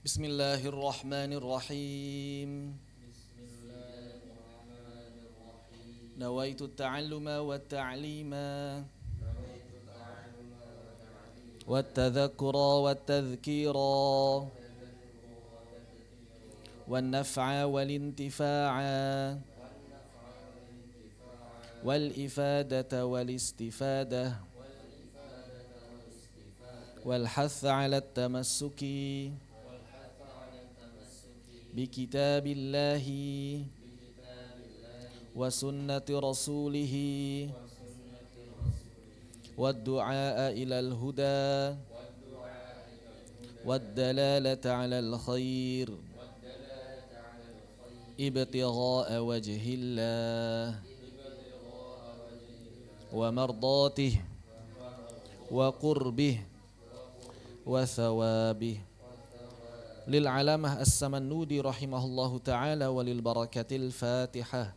Bismillahirrahmanirrahim. Nawaitu ta'alluma wa ta'lima wa tadhakkura wa tadhkira wa naf'a wal intifa'a wal ifadata wal istifadah wal hatha 'ala at-tamassuki bi kitabillahi wa sunnati rasulihi wad du'a ilal huda wad dalalata 'alal khair ibtigha'a wajhillah wa mardatihi wa qurbih wa thawabih. Lil alamah as-Samannudi rahimahullahu ta'ala walil barakatil Fatihah.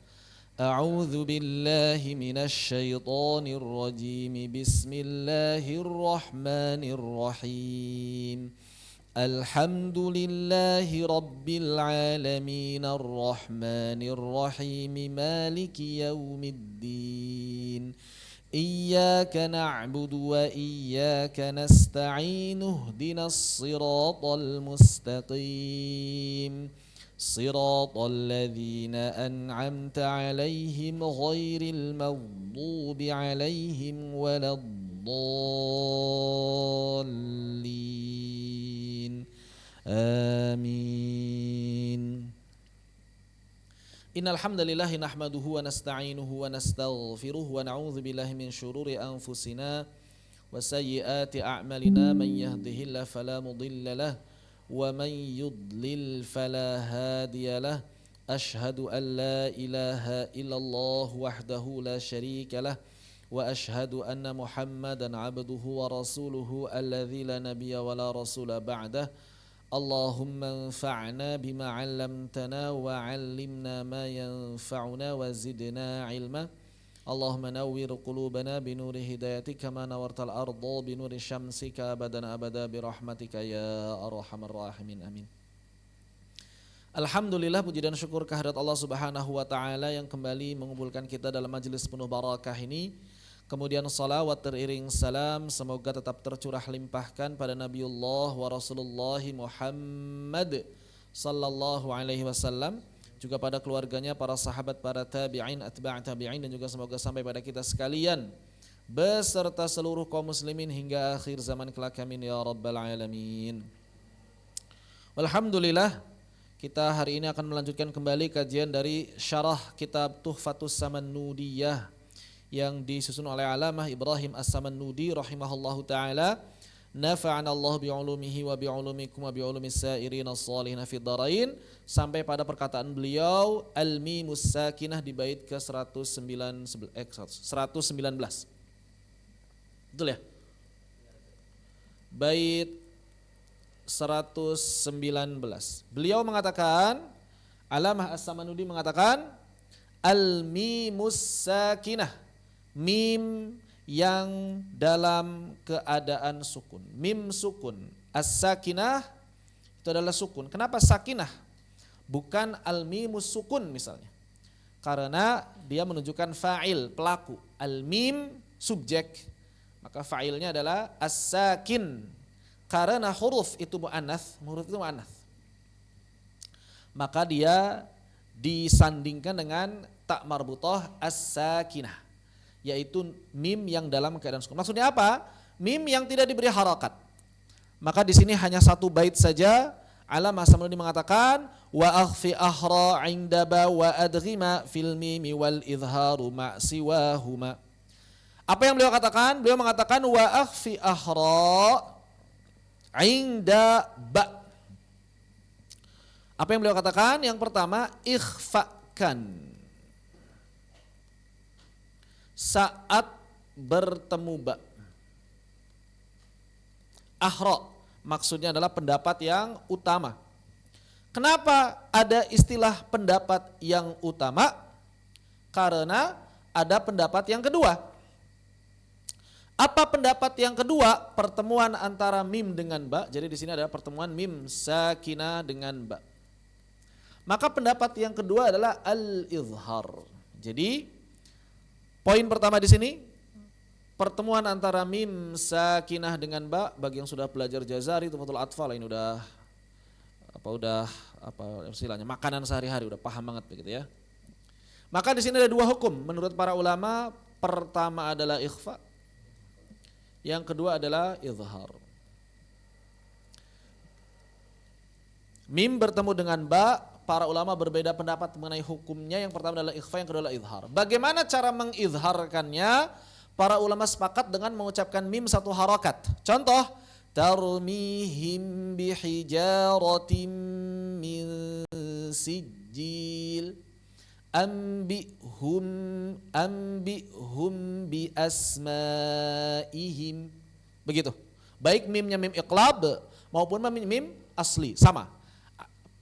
A'udzu billahi minasy syaithanir rajim. Bismillahirrahmanirrahim. Alhamdulillahi rabbil alamin arrahmanir rahim maliki yaumiddin. Iyyaka na'budu wa iyyaka nasta'in ihdinas siratal mustaqim siratal ladzina an'amta 'alaihim ghairil maghdubi 'alaihim waladdallin. Amin. Innal hamdalillahi nahmaduhu wa nasta'inuhu wa nastaghfiruhu wa na'udzu billahi min syururi anfusina wa sayyiati a'malina. Man yahdihillahu fala mudilla lahu wa man yudlil fala hadiya lahu. Ashhadu an la ilaha illallah wahdahu la syarika lahu wa ashhadu anna Muhammadan 'abduhu wa rasuluhu alladzi la nabiyya wa la rasula ba'dahu. Allahumma anfa'na bima 'allamtana wa 'allimna ma yanfa'una wa zidna 'ilma. Allahumma nawwir qulubana bi nuri hidayatika kama nawartal arda bi nuri syamsika abadan abada bi rahmatika ya arhamar rahimin. Amin. Alhamdulillah, puji dan syukur kehadirat Allah Subhanahu wa taala yang kembali mengumpulkan kita dalam majelis penuh barakah ini. Kemudian salawat teriring salam semoga tetap tercurah limpahkan pada Nabiullah wa Rasulullah Muhammad sallallahu alaihi wasallam, juga pada keluarganya, para sahabat, para tabi'in, atba' tabi'in, dan juga semoga sampai pada kita sekalian beserta seluruh kaum muslimin hingga akhir zaman kelak, amin ya rabbal alamin. Alhamdulillah, kita hari ini akan melanjutkan kembali kajian dari syarah kitab Tuhfatus Samannudiyah yang disusun oleh Alamah Ibrahim As-Samannudi rahimahullahu ta'ala. Nafa'ana Allah bi'ulumihi wa bi'ulumikum wa bi'ulumis sa'irin as-salihin fid dharain, sampai pada perkataan beliau al-mimus sakinah di bait ke 119. Betul ya? Bait 119. Beliau mengatakan, Alamah As-Samannudi mengatakan al-mimus sakinah, mim yang dalam keadaan sukun. Mim sukun. As-sakinah itu adalah sukun. Kenapa sakinah? Bukan al-mimus sukun misalnya. Karena dia menunjukkan fa'il, pelaku. Al-mim subjek. Maka fa'ilnya adalah as-sakin. Karena huruf itu mu'anats, maka dia disandingkan dengan ta marbutah as-sakinah, yaitu mim yang dalam keadaan sukun. Maksudnya apa? Mim yang tidak diberi harakat. Maka di sini hanya satu bait saja. Alamah As-Samannudi mengatakan wa akhfi ahra 'inda ba wa adghima fil mimi wal izharu ma siwahuma. Apa yang beliau katakan? Beliau mengatakan wa akhfi ahra 'inda ba. Apa yang beliau katakan? Yang pertama, ikhfakan saat bertemu ba. Ahra maksudnya adalah pendapat yang utama. Kenapa ada istilah pendapat yang utama? Karena ada pendapat yang kedua. Apa pendapat yang kedua? Pertemuan antara mim dengan ba. Jadi di sini ada pertemuan mim sakinah dengan ba. Maka pendapat yang kedua adalah al-izhar. Jadi poin pertama di sini pertemuan antara mim sakinah dengan ba. Bagi yang sudah belajar jazari tufatul atfal ini udah istilahnya makanan sehari-hari, udah paham banget begitu ya. Maka di sini ada dua hukum menurut para ulama. Pertama adalah ikhfa, yang kedua adalah izhar. Mim bertemu dengan ba, para ulama berbeda pendapat mengenai hukumnya. Yang pertama adalah ikhfa, yang kedua adalah izhar. Bagaimana cara mengizharkannya? Para ulama sepakat dengan mengucapkan mim satu harakat. Contoh, tarmihim bihijaratim min sijil ambihum bi asmaihim. Begitu. Baik mimnya mim iqlab maupun mim asli sama.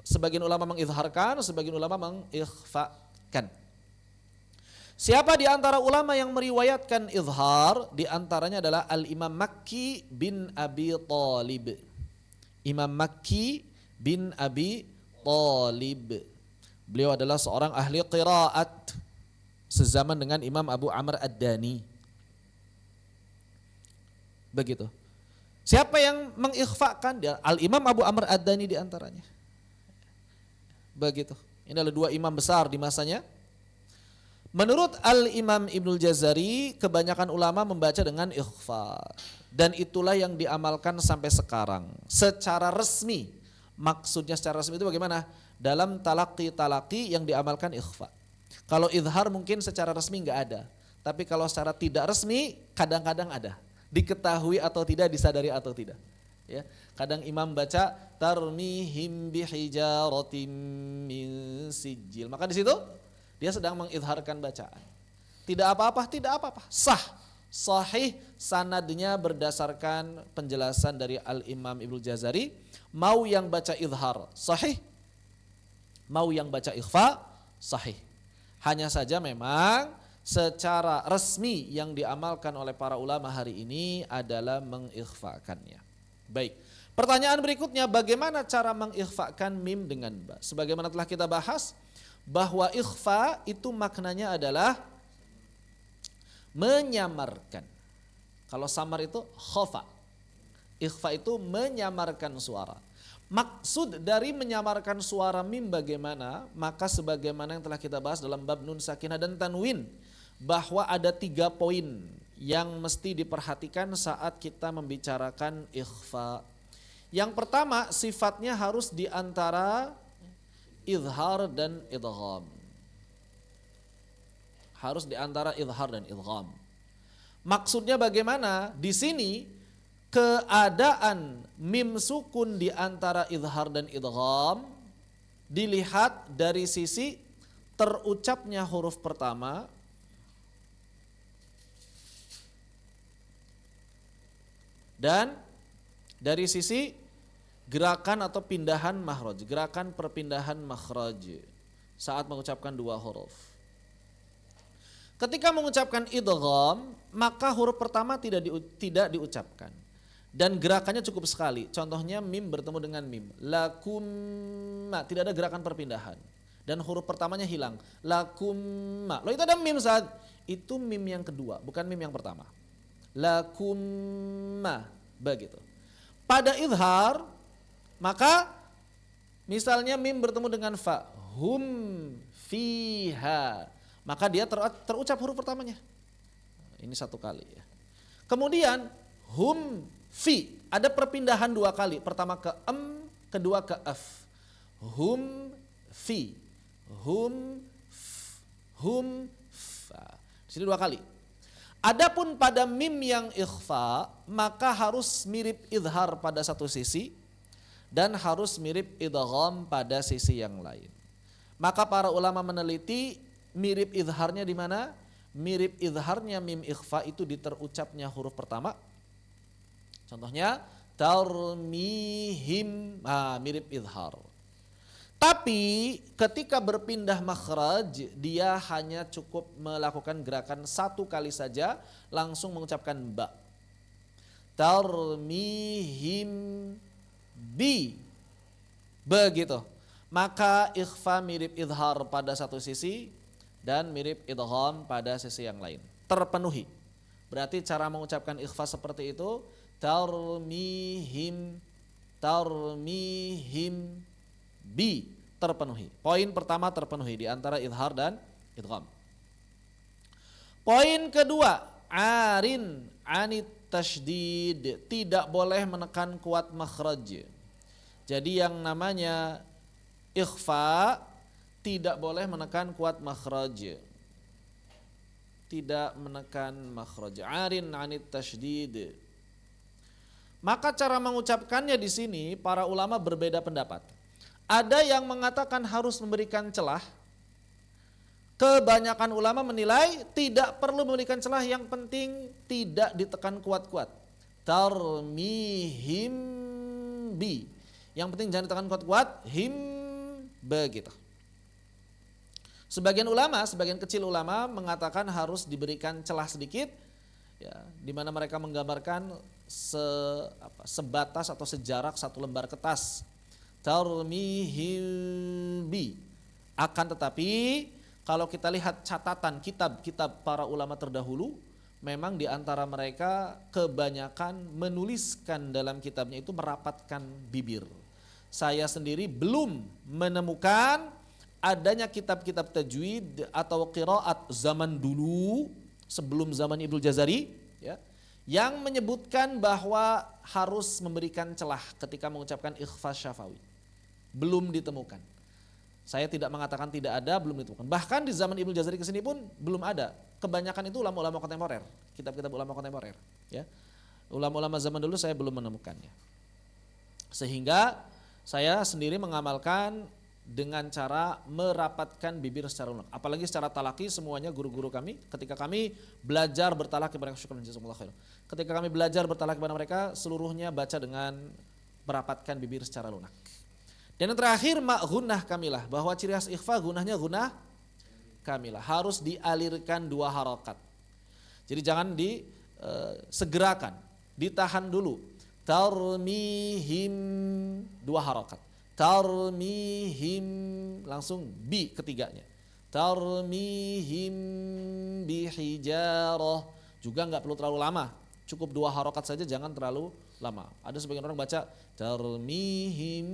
Sebagian ulama mengizharkan, sebagian ulama mengikhfakan. Siapa di antara ulama yang meriwayatkan izhar? Di antaranya adalah Al-Imam Makki bin Abi Thalib. Imam Makki bin Abi Thalib. Beliau adalah seorang ahli qiraat sezaman dengan Imam Abu Amr Ad-Dani. Begitu. Siapa yang mengikhfakan? Dia Al-Imam Abu Amr Ad-Dani di antaranya. Begitu. Ini adalah dua imam besar di masanya. Menurut Al-Imam Ibnul Jazari, kebanyakan ulama membaca dengan ikhfa. Dan itulah yang diamalkan sampai sekarang. Secara resmi. Maksudnya secara resmi itu bagaimana? Dalam talaqi yang diamalkan ikhfa. Kalau izhar mungkin secara resmi enggak ada. Tapi kalau secara tidak resmi kadang-kadang ada. Diketahui atau tidak, disadari atau tidak. Ya, kadang imam baca tarmihim bihijaratim min sijil. Maka di situ dia sedang mengizharkan bacaan. Tidak apa-apa, tidak apa-apa. Sah, sahih sanadnya berdasarkan penjelasan dari Al-Imam Ibnu Jazari. Mau yang baca izhar sahih, mau yang baca ikhfa sahih. Hanya saja memang secara resmi yang diamalkan oleh para ulama hari ini adalah mengikhfakannya. Baik. Pertanyaan berikutnya, bagaimana cara mengikhfakan mim dengan ba? Sebagaimana telah kita bahas bahwa ikhfa itu maknanya adalah menyamarkan. Kalau samar itu khofa. Ikhfa itu menyamarkan suara. Maksud dari menyamarkan suara mim bagaimana? Maka sebagaimana yang telah kita bahas dalam bab nun sakinah dan tanwin, bahwa ada 3 poin yang mesti diperhatikan saat kita membicarakan ikhfa. Yang pertama, sifatnya harus di antara izhar dan idgham. Harus di antara izhar dan idgham. Maksudnya bagaimana? Di sini keadaan mim sukun di antara izhar dan idgham dilihat dari sisi terucapnya huruf pertama dan dari sisi gerakan atau pindahan makhraj, gerakan perpindahan makhraj saat mengucapkan 2 huruf. Ketika mengucapkan idgham, maka huruf pertama tidak diucapkan. Dan gerakannya cukup sekali. Contohnya mim bertemu dengan mim. Lakumma, tidak ada gerakan perpindahan. Dan huruf pertamanya hilang. Lakumma. Loh itu ada mim saat. Itu mim yang kedua, bukan mim yang pertama. Lakumma. Begitu. Pada izhar, maka misalnya mim bertemu dengan fa. Hum fiha. Maka dia terucap huruf pertamanya. Ini 1 kali ya. Kemudian hum fi, ada perpindahan 2 kali. Pertama ke kedua ke af. Hum fi. Hum fa. Di sini 2 kali. Adapun pada mim yang ikhfa, maka harus mirip izhar pada satu sisi dan harus mirip idgham pada sisi yang lain. Maka para ulama meneliti mirip izharnya di mana? Mirip izharnya mim ikhfa itu di terucapnya huruf pertama. Contohnya tarmihim, mirip izhar. Tapi ketika berpindah makhraj, dia hanya cukup melakukan gerakan 1 kali saja langsung mengucapkan ba. tarmihim bi. Begitu. Maka ikhfa mirip idhar pada satu sisi dan mirip idgham pada sisi yang lain. Terpenuhi. Berarti cara mengucapkan ikhfa seperti itu tarmihim bi, terpenuhi. Poin pertama terpenuhi di antara idhar dan idgham. Poin kedua, arin anit tasydid, tidak boleh menekan kuat makhraj. Jadi yang namanya ikhfa tidak boleh menekan kuat makhraj. Tidak menekan makhraj. Arin anit tasydid. Maka cara mengucapkannya di sini para ulama berbeda pendapat. Ada yang mengatakan harus memberikan celah. Kebanyakan ulama menilai tidak perlu memberikan celah, yang penting tidak ditekan kuat-kuat. Tarmihim bi. Yang penting jangan ditekan kuat-kuat, him, begitu. Sebagian kecil ulama mengatakan harus diberikan celah sedikit, ya, di mana mereka menggambarkan sebatas atau sejarak satu lembar kertas. Tarmihim bi. Akan tetapi kalau kita lihat catatan kitab-kitab para ulama terdahulu, memang di antara mereka kebanyakan menuliskan dalam kitabnya itu merapatkan bibir. Saya sendiri belum menemukan adanya kitab-kitab tajwid atau qiraat zaman dulu sebelum zaman Ibnu Jazari, ya, yang menyebutkan bahwa harus memberikan celah ketika mengucapkan ikhfa syafawi. Belum ditemukan. Saya tidak mengatakan tidak ada, belum ditemukan. Bahkan di zaman Ibnu Jazari kesini pun belum ada. Kebanyakan itu ulama-ulama kontemporer, kitab-kitab ulama kontemporer. Ya. Ulama-ulama zaman dulu saya belum menemukannya. Sehingga saya sendiri mengamalkan dengan cara merapatkan bibir secara lunak. Apalagi secara talaki, semuanya guru-guru kami ketika kami belajar bertalaki kepada mereka, ketika kami belajar bertalaki kepada mereka, seluruhnya baca dengan merapatkan bibir secara lunak. Dan yang terakhir gunnah kamilah, bahwa ciri khas ikhfa gunnahnya gunnah kamilah, harus dialirkan 2 harokat. Jadi jangan disegerakan, ditahan dulu. Tarmihim 2 harokat. Tarmihim langsung bi ketiganya. Tarmihim bihijarah, juga nggak perlu terlalu lama, cukup 2 harokat saja, jangan terlalu lama. Ada sebagian orang baca tarmihim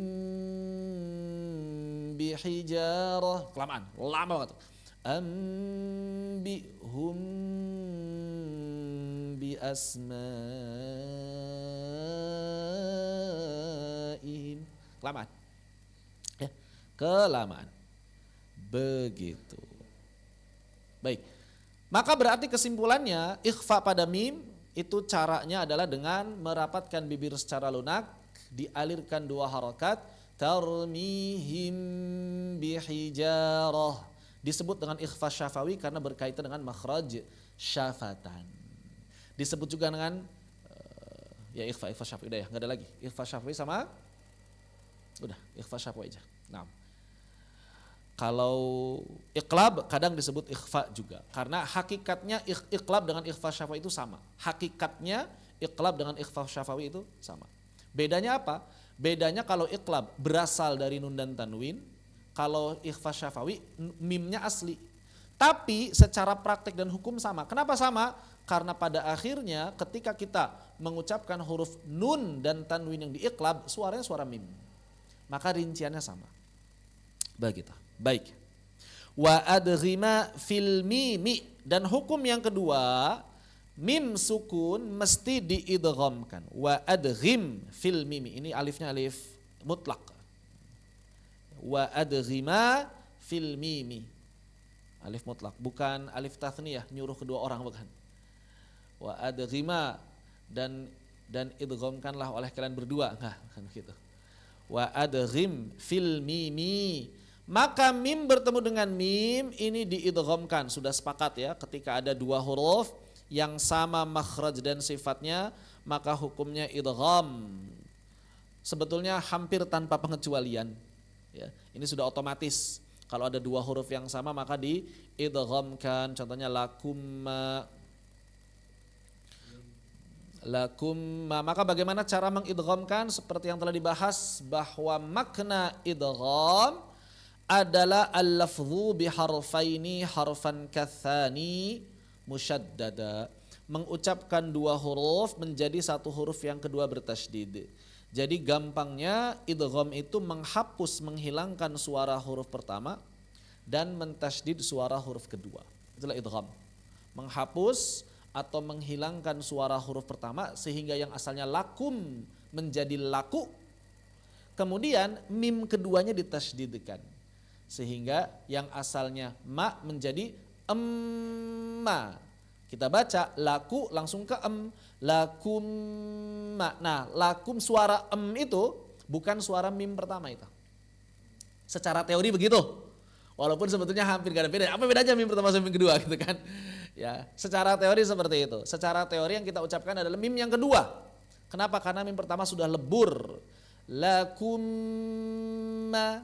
bihijarah, kelamaan, lama banget. Ambihum bi asma'ihim, kelamaan. Ya, kelamaan. Begitu. Baik. Maka berarti kesimpulannya ikhfa pada mim itu caranya adalah dengan merapatkan bibir secara lunak, dialirkan 2 harokat, tarmihim bihijarah. Disebut dengan ikhfa syafawi karena berkaitan dengan makhraj syafatan. Disebut juga dengan ya ikhfa syafawi, udah ya, nggak ada lagi. Ikhfa syafawi sama udah ikhfa syafawi aja. Nah, kalau iqlab kadang disebut ikhfa juga, karena hakikatnya iqlab dengan ikhfa syafawi itu sama. Hakikatnya iqlab dengan ikhfa syafawi itu sama. Bedanya apa? Bedanya kalau iqlab berasal dari nun dan tanwin, kalau ikhfa syafawi mimnya asli. Tapi secara praktek dan hukum sama. Kenapa sama? Karena pada akhirnya ketika kita mengucapkan huruf nun dan tanwin yang diiqlab, suaranya suara mim. Maka rinciannya sama. Begitu. Baik. Wa adghima fil mimi, dan hukum yang kedua, mim sukun mesti diidghamkan. Wa adghim fil mimi. Ini alifnya alif mutlak. Wa adghima fil mimi. Alif mutlak, bukan alif tathniyah nyuruh kedua orang, bukan. Wa adghima dan idghamkanlah oleh kalian berdua. Nah, kan begitu. Wa adghim fil mimi. Maka mim bertemu dengan mim ini diidghamkan, sudah sepakat ya, ketika ada 2 huruf yang sama makhraj dan sifatnya, maka hukumnya idgham. Sebetulnya hampir tanpa pengecualian. Ya, ini sudah otomatis. Kalau ada 2 huruf yang sama maka diidghamkan. Contohnya lakum lakumma. Maka bagaimana cara mengidghamkan? Seperti yang telah dibahas bahwa makna idgham adalah al-lafdhu biharfaini harfan katsani musyaddada, mengucapkan dua huruf menjadi satu huruf yang kedua bertasydid. Jadi gampangnya idgham itu menghapus, menghilangkan suara huruf pertama dan mentasydid suara huruf kedua. Itulah idgham. Menghapus atau menghilangkan suara huruf pertama sehingga yang asalnya lakum menjadi laku. Kemudian mim keduanya ditasydidkan sehingga yang asalnya ma menjadi emma. Kita baca laku langsung ke lakum ma. Nah, lakum suara itu bukan suara mim pertama itu. Secara teori begitu. Walaupun sebetulnya hampir gak ada beda. Apa bedanya mim pertama sama mim kedua gitu kan? Ya, secara teori seperti itu. Secara teori yang kita ucapkan adalah mim yang kedua. Kenapa? Karena mim pertama sudah lebur. Lakum ma.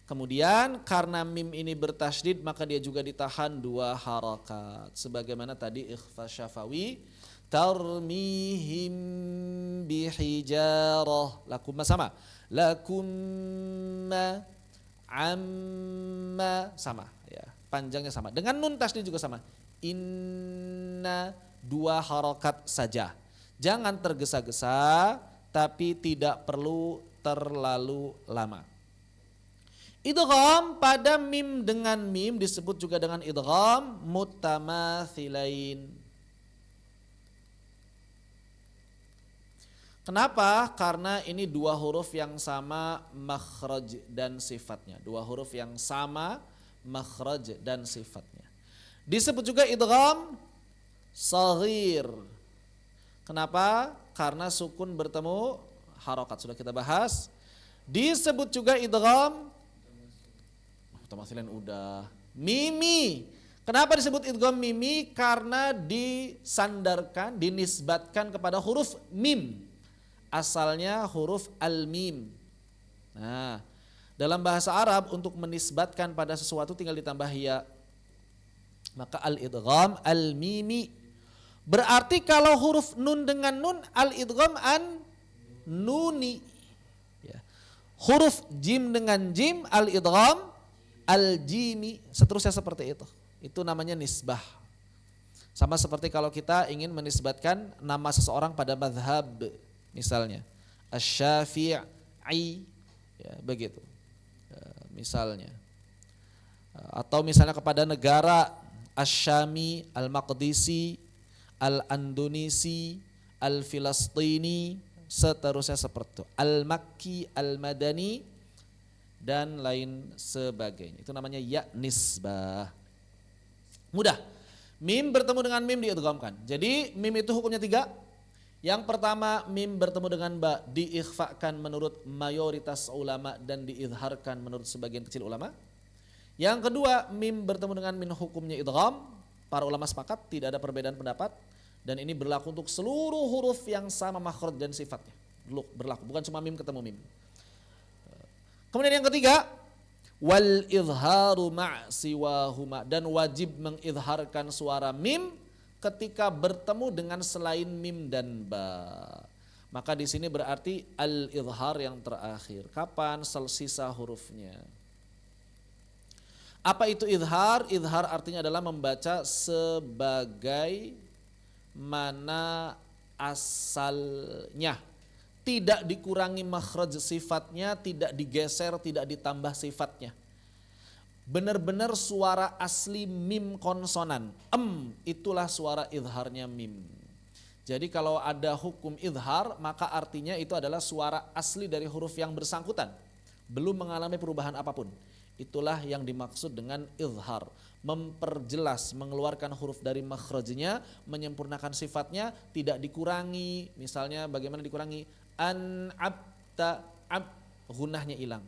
Kemudian karena mim ini bertasydid maka dia juga ditahan dua harakat. Sebagaimana tadi ikhfa syafawi. Tarmihim bihijarah. Lakum ma sama. Lakum ma. Amma sama ya, panjangnya sama. Dengan nun tasydid juga sama. Inna, dua harokat saja. Jangan tergesa-gesa, tapi tidak perlu terlalu lama. Idgham pada mim dengan mim disebut juga dengan idgham mutamathilain. Kenapa? Karena ini dua huruf yang sama makhraj dan sifatnya. Dua huruf yang sama makhraj dan sifatnya. Disebut juga idgham shaghir. Kenapa? Karena sukun bertemu harokat. Sudah kita bahas. Disebut juga idgham mutamathilan udah. Mimi. Kenapa disebut idgham mimi? Karena disandarkan, dinisbatkan kepada huruf mim. Asalnya huruf al-mim. Nah, dalam bahasa Arab untuk menisbatkan pada sesuatu tinggal ditambah ya. Maka al-idgham al-mimi. Berarti kalau huruf nun dengan nun al-idgham an nuni. Ya. Huruf jim dengan jim al-idgham al-jimi. Seterusnya seperti itu. Itu namanya nisbah. Sama seperti kalau kita ingin menisbatkan nama seseorang pada mazhab. Misalnya Asy-Syafi'i ya, begitu. Misalnya atau misalnya kepada negara Asy-Syami, Al-Maqdisi, Al-Andonisi, Al-Filastini, seterusnya seperti itu. Al-Makki, Al-Madani dan lain sebagainya. Itu namanya ya nisbah. Mudah. Mim bertemu dengan mim diidghamkan. Jadi mim itu hukumnya 3. Yang pertama mim bertemu dengan ba diikhfakan menurut mayoritas ulama dan diizharkan menurut sebagian kecil ulama. Yang kedua mim bertemu dengan min hukumnya idgham. Para ulama sepakat tidak ada perbedaan pendapat dan ini berlaku untuk seluruh huruf yang sama makhraj dan sifatnya. Berlaku bukan cuma mim ketemu mim. Kemudian yang ketiga wal izharu ma' siwahuma, dan wajib mengizharkan suara mim ketika bertemu dengan selain mim dan ba. Maka di sini berarti al-izhar yang terakhir. Kapan sisa hurufnya? Apa itu izhar? Izhar artinya adalah membaca sebagai mana asalnya. Tidak dikurangi makhraj sifatnya, tidak digeser, tidak ditambah sifatnya. Benar-benar suara asli mim konsonan. Itulah suara izharnya mim. Jadi kalau ada hukum izhar maka artinya itu adalah suara asli dari huruf yang bersangkutan. Belum mengalami perubahan apapun. Itulah yang dimaksud dengan izhar. Memperjelas, mengeluarkan huruf dari makhrajnya, menyempurnakan sifatnya, tidak dikurangi. Misalnya bagaimana dikurangi? An-abta, gunnahnya hilang.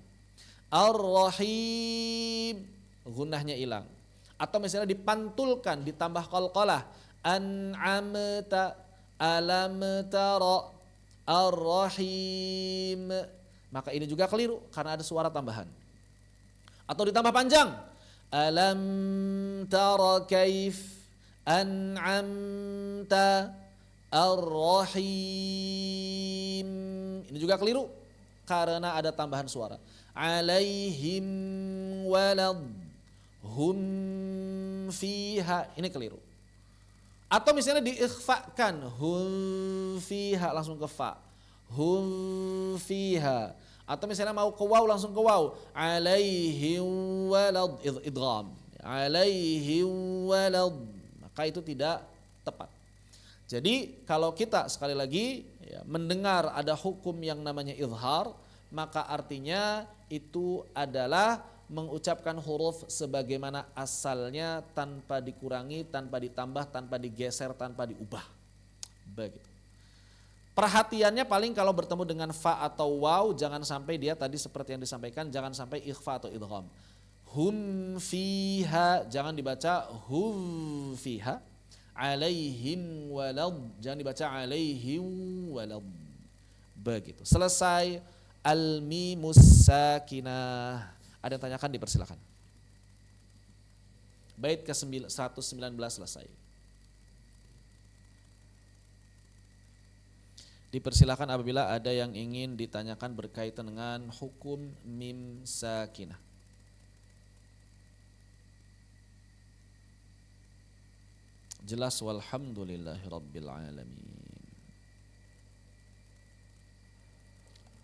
Ar-Rahim, gunnahnya hilang. Atau misalnya dipantulkan, ditambah qalqalah. An'amta, alam tara, Ar-Rahim. Maka ini juga keliru karena ada suara tambahan. Atau ditambah panjang. Alam tara kaif an'amta Ar-Rahim. Ini juga keliru karena ada tambahan suara. Alaihim walad hum fiha. Ini keliru. Atau misalnya diikhfakan, hum fiha langsung ke fa. Hum fiha. Atau misalnya mau ke waw langsung ke waw. Alaihim walad idgham. Alaihim walad. Maka itu tidak tepat. Jadi kalau kita sekali lagi ya, mendengar ada hukum yang namanya izhar, maka artinya itu adalah mengucapkan huruf sebagaimana asalnya tanpa dikurangi, tanpa ditambah, tanpa digeser, tanpa diubah. Begitu. Perhatiannya paling kalau bertemu dengan fa atau waw, jangan sampai dia tadi seperti yang disampaikan, jangan sampai ikhfa atau idgham. Hum fiha, jangan dibaca hum fiha. Alaihim walad, jangan dibaca alaihim walad. Begitu. Selesai al-mimus sakinah. Ada yang tanyakan, dipersilakan. Bait ke 119 selesai. Dipersilakan apabila ada yang ingin ditanyakan berkaitan dengan hukum mim sakinah. Jelas, walhamdulillahirabbil alamin.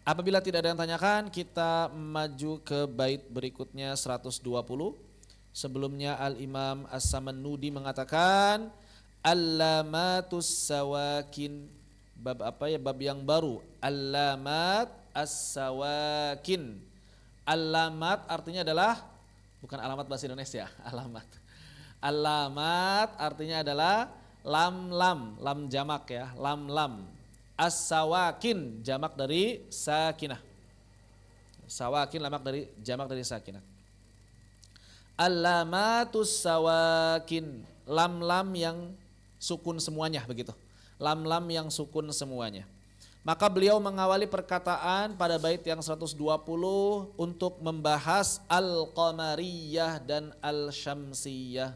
Apabila tidak ada yang tanyakan, kita maju ke bait berikutnya 120. Sebelumnya Al-Imam As-Samannudi mengatakan Allamatus sawakin. Bab apa ya? Bab yang baru. Allamat as-sawakin. Allamat artinya adalah, bukan alamat bahasa Indonesia, alamat. Allamat artinya adalah lam jamak ya, lam. As-sawakin jamak dari sakinah. Sawakin jamak dari sakinah. Allamatus sawakin, lam yang sukun semuanya begitu. Lam yang sukun semuanya. Maka beliau mengawali perkataan pada bait yang 120 untuk membahas al-qamariyah dan al-syamsiyah.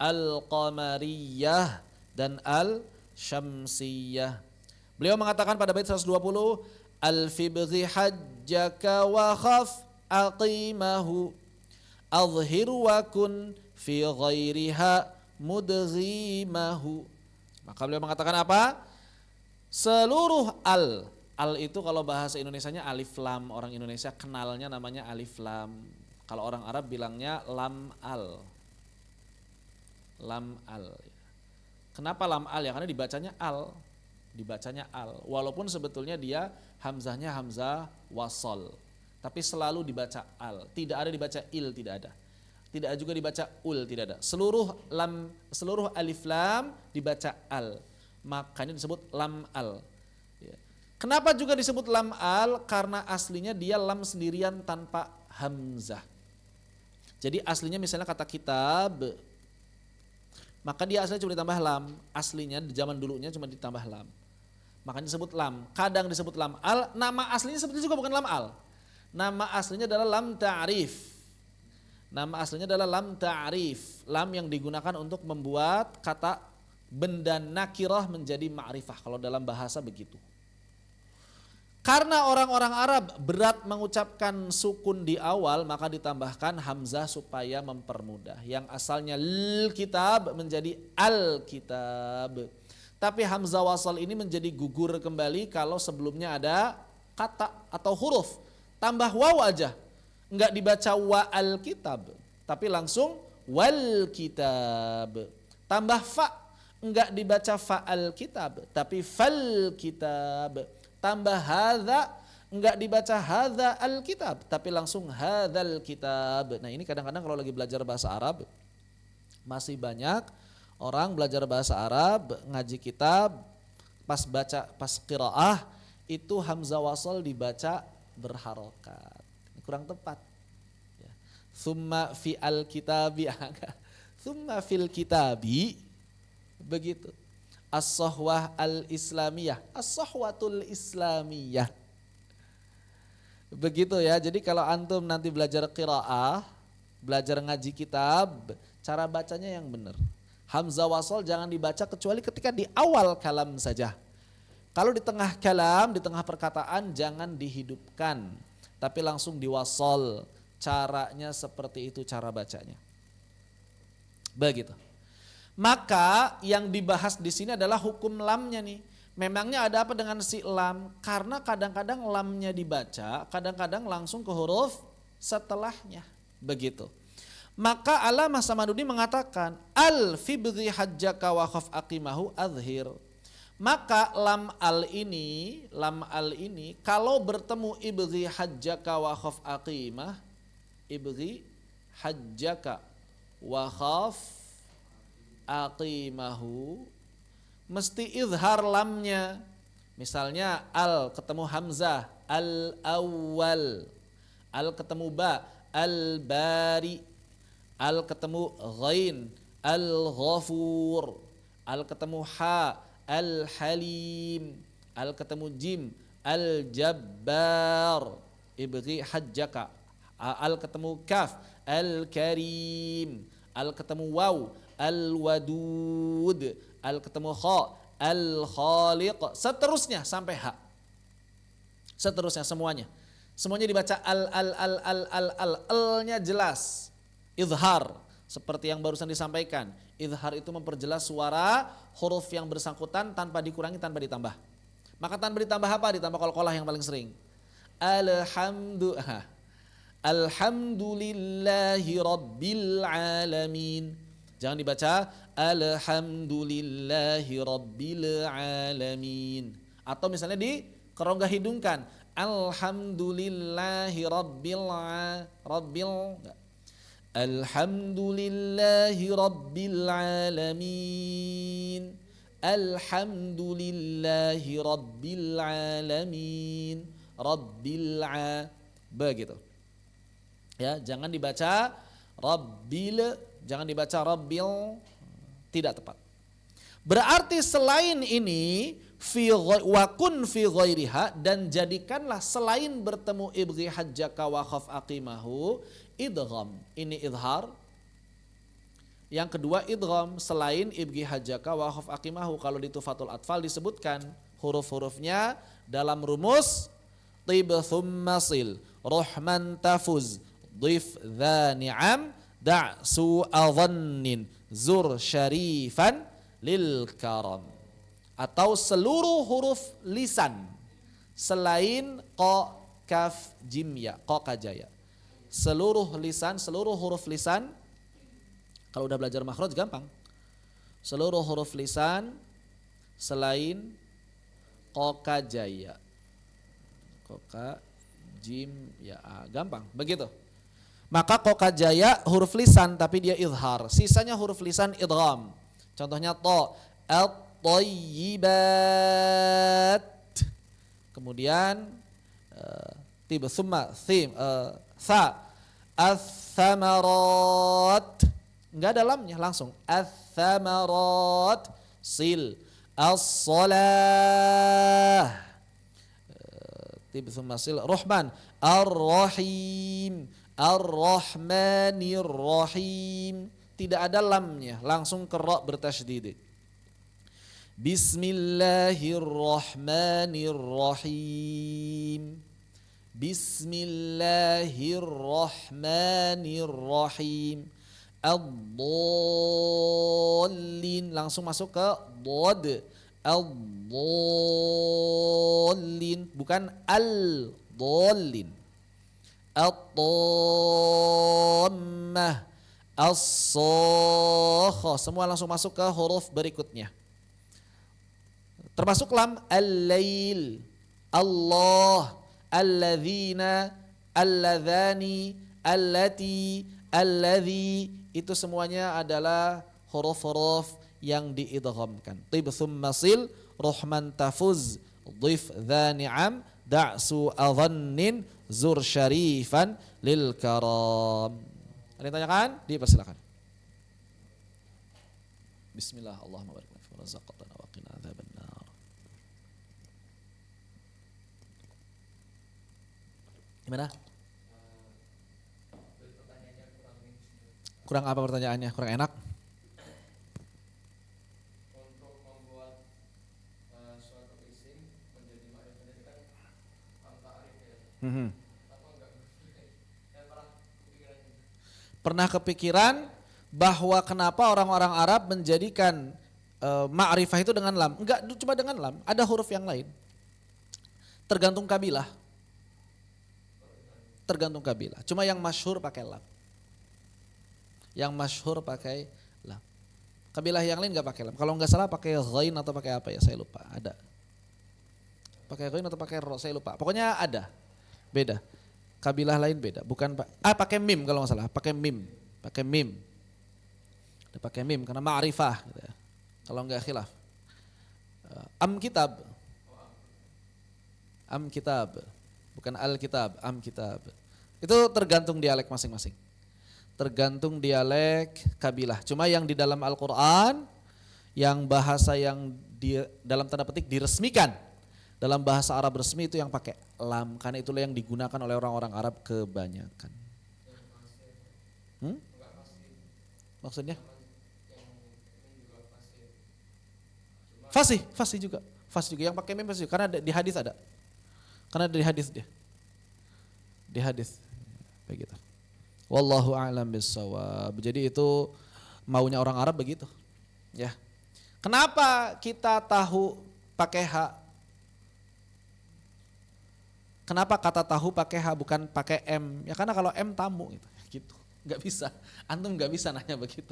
Al-qamariyah dan al-syamsiyah. Beliau mengatakan pada bait 120, al-fibghi hajjaka wa khaf aqimahu adhhir wa kun fi ghairiha mudghimahu. Maka beliau mengatakan apa? Seluruh al itu kalau bahasa Indonesianya alif lam, orang Indonesia kenalnya namanya alif lam. Kalau orang Arab bilangnya lam al. Lam al. Kenapa lam al ya? Karena dibacanya al. Walaupun sebetulnya dia hamzahnya hamzah wasol, tapi selalu dibaca al. Tidak ada dibaca il, tidak ada. Tidak juga dibaca ul, tidak ada. Seluruh alif lam dibaca al. Makanya disebut lam al. Kenapa juga disebut lam al? Karena aslinya dia lam sendirian tanpa hamzah. Jadi aslinya misalnya kata kitab, maka dia aslinya cuma ditambah lam. Aslinya di zaman dulunya cuma ditambah lam. Makanya disebut lam. Kadang disebut lam al. Nama aslinya sebetulnya juga bukan lam al. Nama aslinya adalah lam ta'rif. Lam yang digunakan untuk membuat kata benda nakirah menjadi ma'rifah. Kalau dalam bahasa begitu. Karena orang-orang Arab berat mengucapkan sukun di awal, maka ditambahkan hamzah supaya mempermudah. Yang asalnya l-kitab menjadi al-kitab. Tapi hamzah wasal ini menjadi gugur kembali kalau sebelumnya ada kata atau huruf. Tambah waw aja. Enggak dibaca wa al-kitab, tapi langsung wal kitab. Tambah fa, enggak dibaca fa al-kitab, tapi fal kitab. Tambah hadza, enggak dibaca hadza al-kitab, tapi langsung hadzal kitab. Nah, ini kadang-kadang kalau lagi belajar bahasa Arab, masih banyak orang belajar bahasa Arab, ngaji kitab, pas qiraah itu hamzah wasal dibaca berharokat. Kurang tepat. Tsumma fi al-kitabi, tsumma fil kitabi, begitu. As-sahwah al-islamiyah, as-sahwatul islamiyah. Begitu ya. Jadi kalau antum nanti belajar qiraah, belajar ngaji kitab, cara bacanya yang benar. Hamzah wasol jangan dibaca kecuali ketika di awal kalam saja. Kalau di tengah kalam, di tengah perkataan jangan dihidupkan, tapi langsung diwasol. Caranya seperti itu cara bacanya. Begitu. Maka yang dibahas di sini adalah hukum lamnya nih. Memangnya ada apa dengan si lam? Karena kadang-kadang lamnya dibaca, kadang-kadang langsung ke huruf setelahnya. Begitu. Maka Allamah Samadudi mengatakan al fibri hajjaka wa khaf aqimahu adhir. Maka lam al ini kalau bertemu ibri hajjaka wa khaf aqimah, ibri hajjaka wa khaf aqimahu, mesti izhar lamnya. Misalnya al ketemu hamzah, al awwal, al ketemu ba, al bari, al ketemu ghain, al ghafur, al ketemu ha, al halim, al ketemu jim, al jabbar, ibghi hajjaka, al ketemu kaf, al karim, al ketemu waw, al wadud, al ketemu kha, al khaliq, seterusnya sampai ha. Seterusnya semuanya. Semuanya dibaca al-nya jelas. Izhar seperti yang barusan disampaikan. Izhar itu memperjelas suara huruf yang bersangkutan tanpa dikurangi, tanpa ditambah. Maka tanpa ditambah apa? Ditambah qalqalah yang paling sering. Alhamdulillahi rabbil alamin. Jangan dibaca alhamdulillahi rabbil alamin. Atau misalnya di kerongga hidungkan alhamdulillahi rabbil enggak. Alhamdulillahi rabbil alamin. Alhamdulillahi rabbil alamin. Begitu. Ya, jangan dibaca rabbil, jangan dibaca rabbil, tidak tepat. Berarti selain ini wakun fi ghairiha, dan jadikanlah selain bertemu ibghi hajjaka wa khaf aqimahu idgham. Ini idhar. Yang kedua idgham, selain ibghi hajjaka wa khaf aqimahu. Kalau di Tufatul Atfal disebutkan huruf-hurufnya dalam rumus tib thumma sil rahman tafuz dhif dha ni'am da' su adhannin zur syarifan lil karam. Atau seluruh huruf lisan selain qa, kaf, jim, ya, qa, kajaya. Seluruh lisan, seluruh huruf lisan, kalau udah belajar makhraj gampang. Seluruh huruf lisan selain qa, kajaya, qa, jim, ya, gampang, begitu. Maka qa, kajaya huruf lisan tapi dia izhar, sisanya huruf lisan idgham. Contohnya to, at-thayyibat. Kemudian tiba summa thim tha, ath-thamarat, enggak dalamnya, langsung ath-thamarat, sil, as-salah, tiba summa sil, rahman, ar-rahim, ar-rahmanir rahim. Tidak ada lamnya, langsung ke ra bertasydid. Bismillahirrahmanirrahim. Bismillahirrahmanirrahim. Ad-dallin, langsung masuk ke dod. Ad-dallin, bukan al-dallin. At-tammah, as-sakha, semua langsung masuk ke huruf berikutnya. Termasuk lam, al-lail, Allah, alladzina, alladzani, allati, alladzi, itu semuanya adalah huruf-huruf yang diidghamkan. Tib thumma sil, rahman tafuz, dhif dha ni'am, da'su adhannin, zur syarifan lil karam. Ada yang tanyakan? Dipersilakan. Bismillah, Allahumma barik lana fi razaqtana wa qina adzabannar. Gimana? Kurang apa pertanyaannya? Kurang enak? Pernah kepikiran bahwa kenapa orang-orang Arab menjadikan ma'rifah itu dengan lam? Enggak cuma dengan lam, ada huruf yang lain. Tergantung kabilah. Tergantung kabilah. Cuma yang masyhur pakai lam. Yang masyhur pakai lam. Kabilah yang lain enggak pakai lam. Kalau enggak salah pakai ghain atau pakai apa ya, saya lupa. Ada. Pakai ghain atau pakai ro, saya lupa. Pokoknya ada. Beda. Kabilah lain beda. Bukan pakai mim kalau enggak salah, pakai mim. Pakai mim. Ada pakai mim karena ma'rifah gitu ya. Kalau enggak khilaf. Am kitab. Am kitab. Bukan al kitab, am kitab. Itu tergantung dialek masing-masing. Tergantung dialek kabilah. Cuma yang di dalam Al-Qur'an yang bahasa yang dalam tanda petik diresmikan dalam bahasa Arab resmi itu yang pakai lam, karena itulah yang digunakan oleh orang-orang Arab kebanyakan. Maksudnya? Fasih juga. Fasih juga yang pakai mim fasih karena di hadis ada. Karena di hadis dia. Di hadis. Begitu. Wallahu a'lam bissawab. Jadi itu maunya orang Arab begitu. Ya. Kenapa kita tahu pakai ha? Kenapa kata tahu pakai H bukan pakai M? Ya karena kalau M tamu gitu. Enggak bisa. Antum enggak bisa nanya begitu.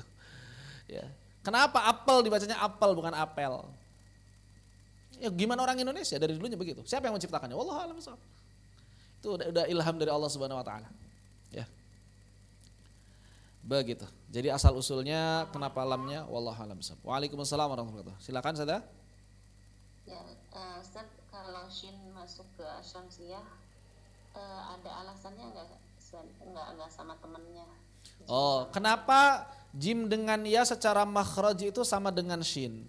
Ya. Kenapa apel dibacanya apel bukan apel? Ya gimana orang Indonesia dari dulunya begitu. Siapa yang menciptakannya? Wallahu a'lam bishawab. Itu udah ilham dari Allah Subhanahu wa taala. Ya. Begitu. Jadi asal usulnya kenapa lamnya wallahu a'lam bishawab. Waalaikumsalam warahmatullahi wabarakatuh. Silakan Sada. Ya, Ustaz, kalau shin masuk ke Syamsiyah ada alasannya enggak sama temennya? Oh, kenapa jim dengan ya secara makhraj itu sama dengan shin?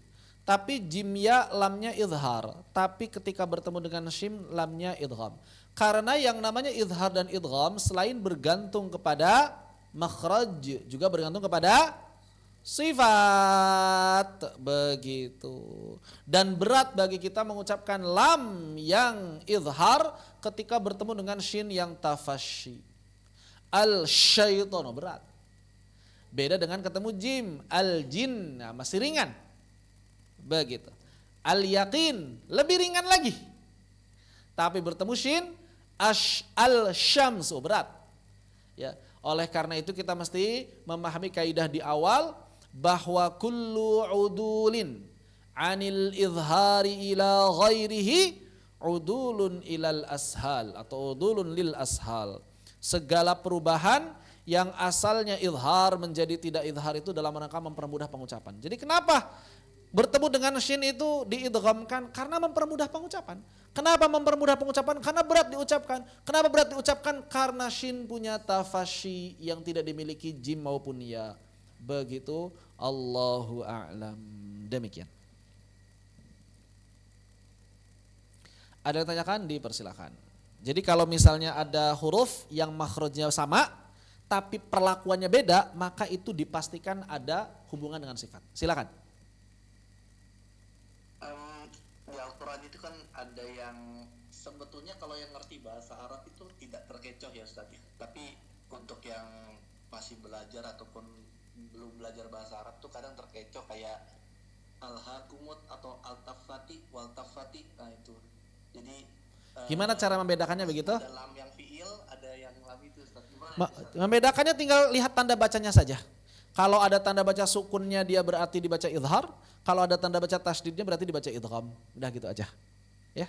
Tapi jim ya lamnya idhar, tapi ketika bertemu dengan shin lamnya idgham. Karena yang namanya idhar dan idgham selain bergantung kepada makhraj juga bergantung kepada sifat, begitu. Dan berat bagi kita mengucapkan lam yang idhar ketika bertemu dengan shin yang tafasyi. Al-syaitonu berat. Beda dengan ketemu jim, al-jin, nah masih ringan. Begitu. Al-yaqin lebih ringan lagi. Tapi bertemu shin, al-syamsu berat. Ya, oleh karena itu kita mesti memahami kaidah di awal bahwa kullu udulin anil izhari ila ghairihi udulun ilal ashal atau udulun lil ashal. Segala perubahan yang asalnya izhar menjadi tidak izhar itu dalam rangka mempermudah pengucapan. Jadi kenapa bertemu dengan shin itu diidghamkan? Karena mempermudah pengucapan. Kenapa mempermudah pengucapan? Karena berat diucapkan. Kenapa berat diucapkan? Karena shin punya tafasyi yang tidak dimiliki jim maupun ya. Begitu, Allahu a'lam. Demikian. Ada yang tanyakan? Dipersilakan. Jadi kalau misalnya ada huruf yang makhrajnya sama tapi perlakuannya beda, maka itu dipastikan ada hubungan dengan sifat. Silakan. Di Al-Quran itu kan ada yang sebetulnya kalau yang ngerti bahasa Arab itu tidak terkecoh ya Ustaz ya. Tapi untuk yang masih belajar ataupun belum belajar bahasa Arab tuh kadang terkecoh kayak al-hakumut atau al-tafati wal-tafati. Nah itu. Jadi gimana cara membedakannya begitu? Ada lam yang fi'il, ada yang lam itu Ustaz. Gimana? Membedakannya tinggal lihat tanda bacanya saja. Kalau ada tanda baca sukunnya dia berarti dibaca idhar, kalau ada tanda baca tasdidnya berarti dibaca idgham. Udah gitu aja. Ya.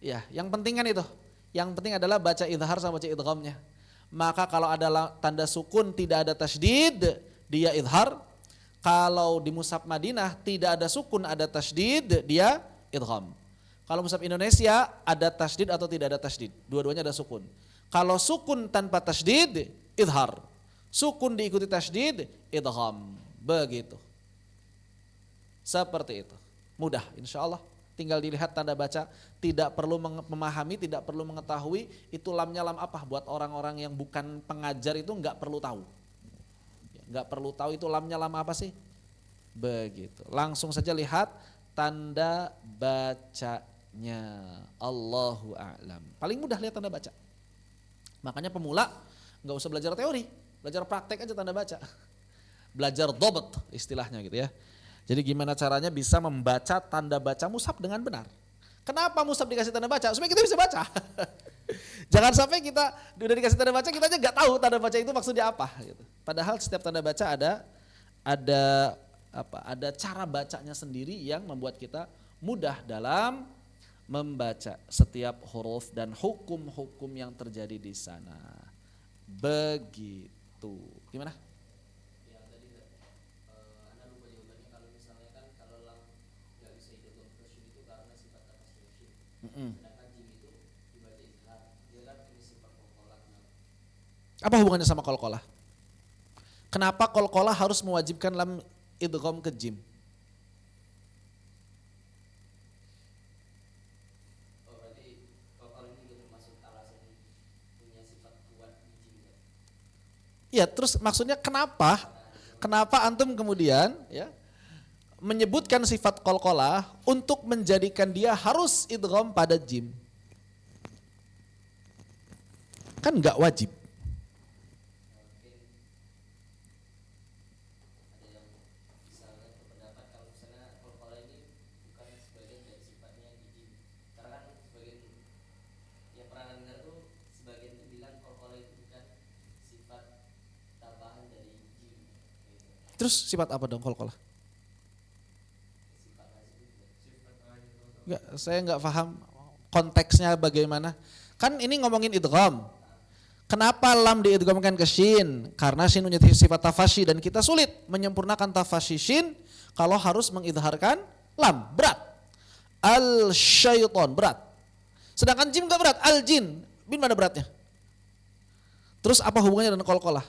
Ya, yang penting kan itu. Yang penting adalah baca idhar sama baca idghamnya. Maka kalau ada tanda sukun tidak ada tasdid, dia idhar. Kalau di mushaf Madinah tidak ada sukun, ada tasdid, dia idgham. Kalau mushaf Indonesia ada tasdid atau tidak ada tasdid, dua-duanya ada sukun. Kalau sukun tanpa tasdid, idhar. Sukun diikuti tasdid, idgham. Begitu. Seperti itu. Mudah insya Allah. Tinggal dilihat tanda baca. Tidak perlu memahami, tidak perlu mengetahui itu lamnya lam apa. Buat orang-orang yang bukan pengajar itu enggak perlu tahu. Enggak perlu tahu itu lamnya lam apa sih. Begitu. Langsung saja lihat tanda bacanya. Allahu a'lam. Paling mudah lihat tanda baca. Makanya pemula enggak usah belajar teori. Belajar praktek aja tanda baca. Belajar dobet istilahnya gitu ya. Jadi gimana caranya bisa membaca tanda baca mushaf dengan benar. Kenapa mushaf dikasih tanda baca? Supaya kita bisa baca. Jangan sampai kita udah dikasih tanda baca kita aja nggak tahu tanda baca itu maksudnya apa gitu. Padahal setiap tanda baca ada cara bacanya sendiri yang membuat kita mudah dalam membaca setiap huruf dan hukum-hukum yang terjadi di sana. Begitu. Gimana? Ya tadi Anda lupa jawabannya kalau misalnya kan kalau lam nggak bisa idgham ke shin itu karena sifat atas shin. Sedangkan jim itu dibaca izhar. Dia kan ini sifat qalqalah. Apa hubungannya sama qalqalah? Kenapa qalqalah harus mewajibkan lam idgham ke jim? Oh berarti qalqalah ini juga termasuk alasan punya sifat kuat di jim ya? Ya, terus maksudnya kenapa antum kemudian ya menyebutkan sifat qalqalah untuk menjadikan dia harus idgham pada jim? Kan enggak wajib. Ada yang misalnya berpendapat kalau misalnya qalqalah ini bukan sebagian dari sifatnya di jim. Karena kan sebagian yang pernah dengar tuh sebagian itu bilang qalqalah itu bukan sifat tambahan dari jim gitu. Terus sifat apa dong qalqalah? Sifat lazim juga. Enggak, saya enggak paham konteksnya bagaimana. Kan ini ngomongin idgham. Kenapa lam diidghamkan ke shin? Karena shin punya sifat tafashi dan kita sulit menyempurnakan tafashi shin kalau harus mengidharkan lam, berat. Al-syaiton, berat. Sedangkan jim enggak berat, al-jin, bin mana beratnya? Terus apa hubungannya dengan qalqalah?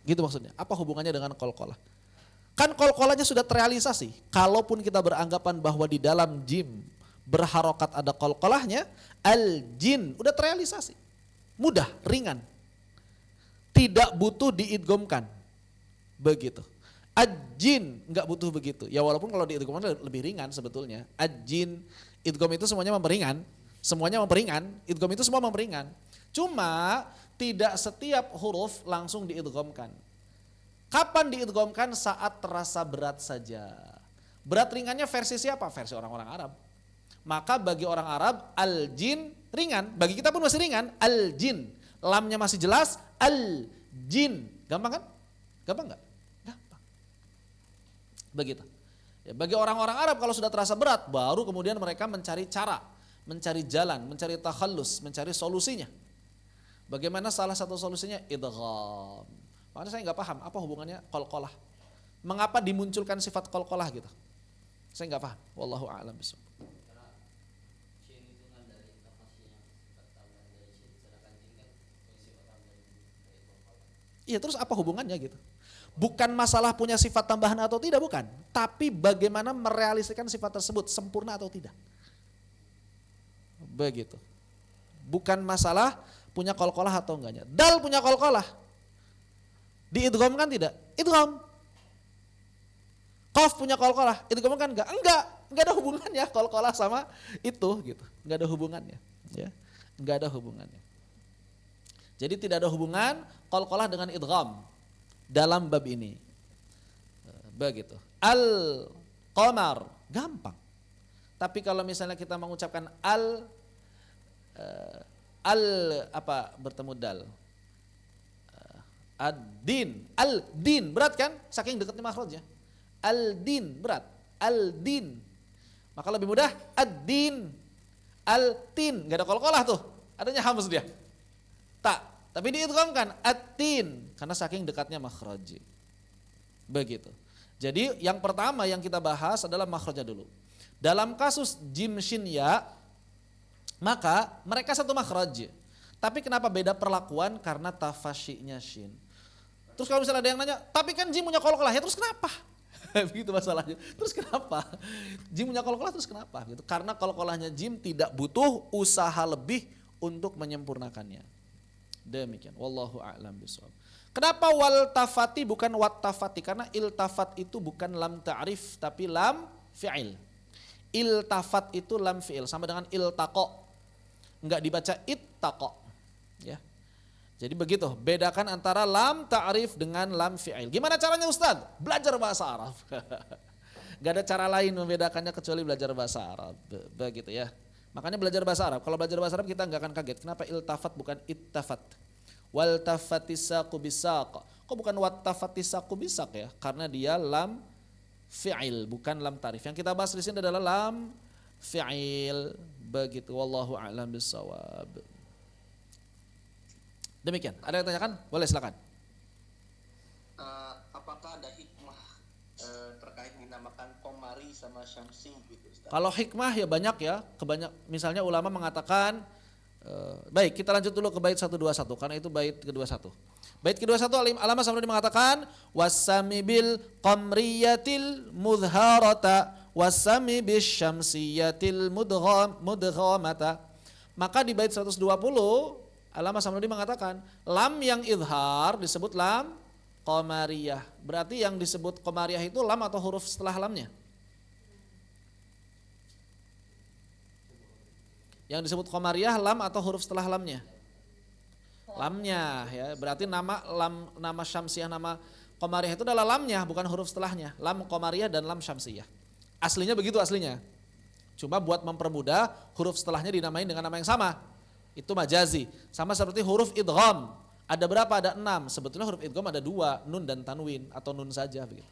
Gitu maksudnya. Apa hubungannya dengan qalqalah? Kan qalqalahnya sudah terrealisasi. Kalaupun kita beranggapan bahwa di dalam jim berharokat ada qalqalahnya, al-jin udah terrealisasi. Mudah, ringan. Tidak butuh diidghamkan. Begitu. Ad-jin enggak butuh begitu. Ya walaupun kalau diidghamkan lebih ringan sebetulnya. Ad-jin, idgham itu semuanya memperingan. Semuanya memperingan, idgham itu semua memperingan. Cuma tidak setiap huruf langsung diidghamkan. Kapan diidghamkan? Saat terasa berat saja. Berat ringannya versi siapa? Versi orang-orang Arab. Maka bagi orang Arab al-jin ringan, bagi kita pun masih ringan, al-jin. Lamnya masih jelas, al-jin. Gampang kan? Gampang enggak? Gampang. Begitu. Ya, bagi orang-orang Arab kalau sudah terasa berat, baru kemudian mereka mencari cara, mencari jalan, mencari takhallus, mencari solusinya. Bagaimana salah satu solusinya? Idgham. Makanya saya enggak paham apa hubungannya qalqalah. Mengapa dimunculkan sifat qalqalah gitu? Saya enggak paham. Wallahu a'lam bishawab. Shin itu kan dari tafasih yang sifat tambahan dari shin, sedangkan jim kan punya sifat tambahan dari qalqalah. Iya, terus apa hubungannya gitu? Bukan masalah punya sifat tambahan atau tidak, bukan. Tapi bagaimana merealisasikan sifat tersebut, sempurna atau tidak. Begitu. Bukan masalah punya qalqalah atau enggaknya. Dal punya qalqalah. Diidghamkan tidak? Idgham. Qaf punya qalqalah, idghamkan enggak? Enggak ada hubungannya qalqalah sama itu gitu. Enggak ada hubungannya, ya. Enggak ada hubungannya. Jadi tidak ada hubungan qalqalah dengan idgham dalam bab ini. Begitu. Al-qamar, gampang. Tapi kalau misalnya kita mengucapkan bertemu dal. Ad-din, al-din, berat kan? Saking dekatnya makhrajnya. Al-din, berat. Al-din. Maka lebih mudah ad-din. Al-tin, enggak ada qalqalah tuh. Adanya hamzah dia. Tak, tapi diidghamkan at-tin karena saking dekatnya makhraj. Begitu. Jadi yang pertama yang kita bahas adalah makhrajnya dulu. Dalam kasus jim shin ya, maka mereka satu makhraj. Tapi kenapa beda perlakuan? Karena tafasyinya shin. Terus kalau misalnya ada yang nanya, tapi kan jim punya qalqalah, ya terus kenapa? Begitu masalahnya. Terus kenapa? Jim punya qalqalah terus kenapa? Gitu. Karena qalqalahnya jim tidak butuh usaha lebih untuk menyempurnakannya. Demikian. Wallahu a'lam bishawab. Kenapa wal tafati bukan wat tafati? Karena iltafat itu bukan lam ta'rif tapi lam fi'il. Iltafat itu lam fi'il sama dengan iltaqa. Enggak dibaca ittaqa. Ya. Jadi begitu, bedakan antara lam ta'rif dengan lam fi'il. Gimana caranya Ustaz? Belajar bahasa Arab. Gak ada cara lain membedakannya kecuali belajar bahasa Arab. Begitu ya. Makanya belajar bahasa Arab. Kalau belajar bahasa Arab kita gak akan kaget. Kenapa iltafat bukan ittafat? Wal tafatisaqu bisaq. Kok bukan wattafatisaqu bisaq ya? Karena dia lam fi'il bukan lam ta'rif. Yang kita bahas di sini adalah lam fi'il. Begitu. Wallahu a'lam bissawab. Demikian. Ada yang tanyakan? Boleh silakan. Apakah ada hikmah terkait dinamakan Qomari sama Syamsi gitu Ustaz? Kalau hikmah ya banyak ya. Misalnya ulama mengatakan baik kita lanjut dulu ke bait 121 karena itu bait ke-21. Bait ke-21 Alama Samrudi mengatakan wasami bil qamriyatil mudharata wasami bis syamsiyatil mudghamata. Maka di bait 120 Alama Samrudi mengatakan lam yang idhar disebut lam qamariyah. Berarti yang disebut qamariyah itu lam atau huruf setelah lamnya? Yang disebut qamariyah lam atau huruf setelah lamnya? Lamnya ya. Berarti nama syamsiyah, nama qamariyah itu adalah lamnya bukan huruf setelahnya. Lam qamariyah dan lam syamsiyah. Aslinya begitu aslinya. Cuma buat mempermudah huruf setelahnya dinamain dengan nama yang sama. Itu majazi. Sama seperti huruf idgham. Ada berapa? Ada 6. Sebetulnya huruf idgham ada 2, nun dan tanwin atau nun saja begitu.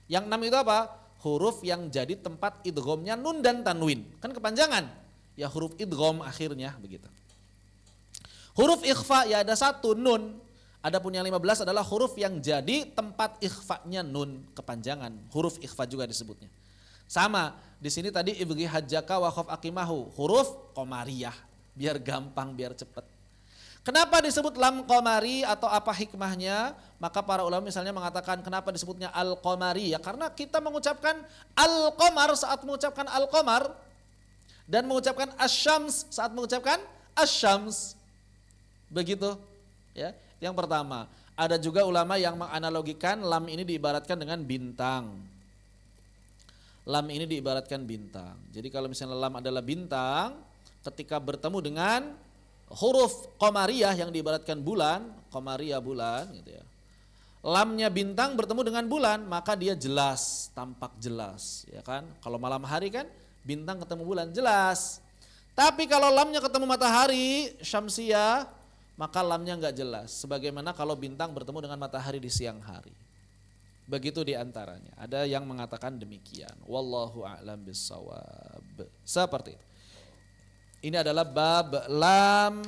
Yang 6 itu apa? Huruf yang jadi tempat idghamnya nun dan tanwin. Kan kepanjangan. Ya huruf idgham akhirnya begitu. Huruf ikhfa ya ada 1 nun. Adapun yang 15 adalah huruf yang jadi tempat ikhfanya nun, kepanjangan. Huruf ikhfa juga disebutnya. Sama, di sini tadi ibghi hajjaka wa khaf aqimahu, huruf qamariyah. Biar gampang, biar cepat. Kenapa disebut lam qamari atau apa hikmahnya? Maka para ulama misalnya mengatakan kenapa disebutnya al-qamari? Ya karena kita mengucapkan al-qamar saat mengucapkan al-qamar dan mengucapkan asyams saat mengucapkan asyams. Begitu. Ya, yang pertama. Ada juga ulama yang menganalogikan lam ini diibaratkan dengan bintang. Lam ini diibaratkan bintang. Jadi kalau misalnya lam adalah bintang, ketika bertemu dengan huruf qamariyah yang diibaratkan bulan, qamariyah bulan gitu ya. Lamnya bintang bertemu dengan bulan, maka dia jelas, tampak jelas, ya kan? Kalau malam hari kan bintang ketemu bulan jelas. Tapi kalau lamnya ketemu matahari, syamsiyah, maka lamnya enggak jelas. Sebagaimana kalau bintang bertemu dengan matahari di siang hari. Begitu diantaranya. Ada yang mengatakan demikian. Wallahu a'lam bissawab. Seperti itu. Ini adalah bab lam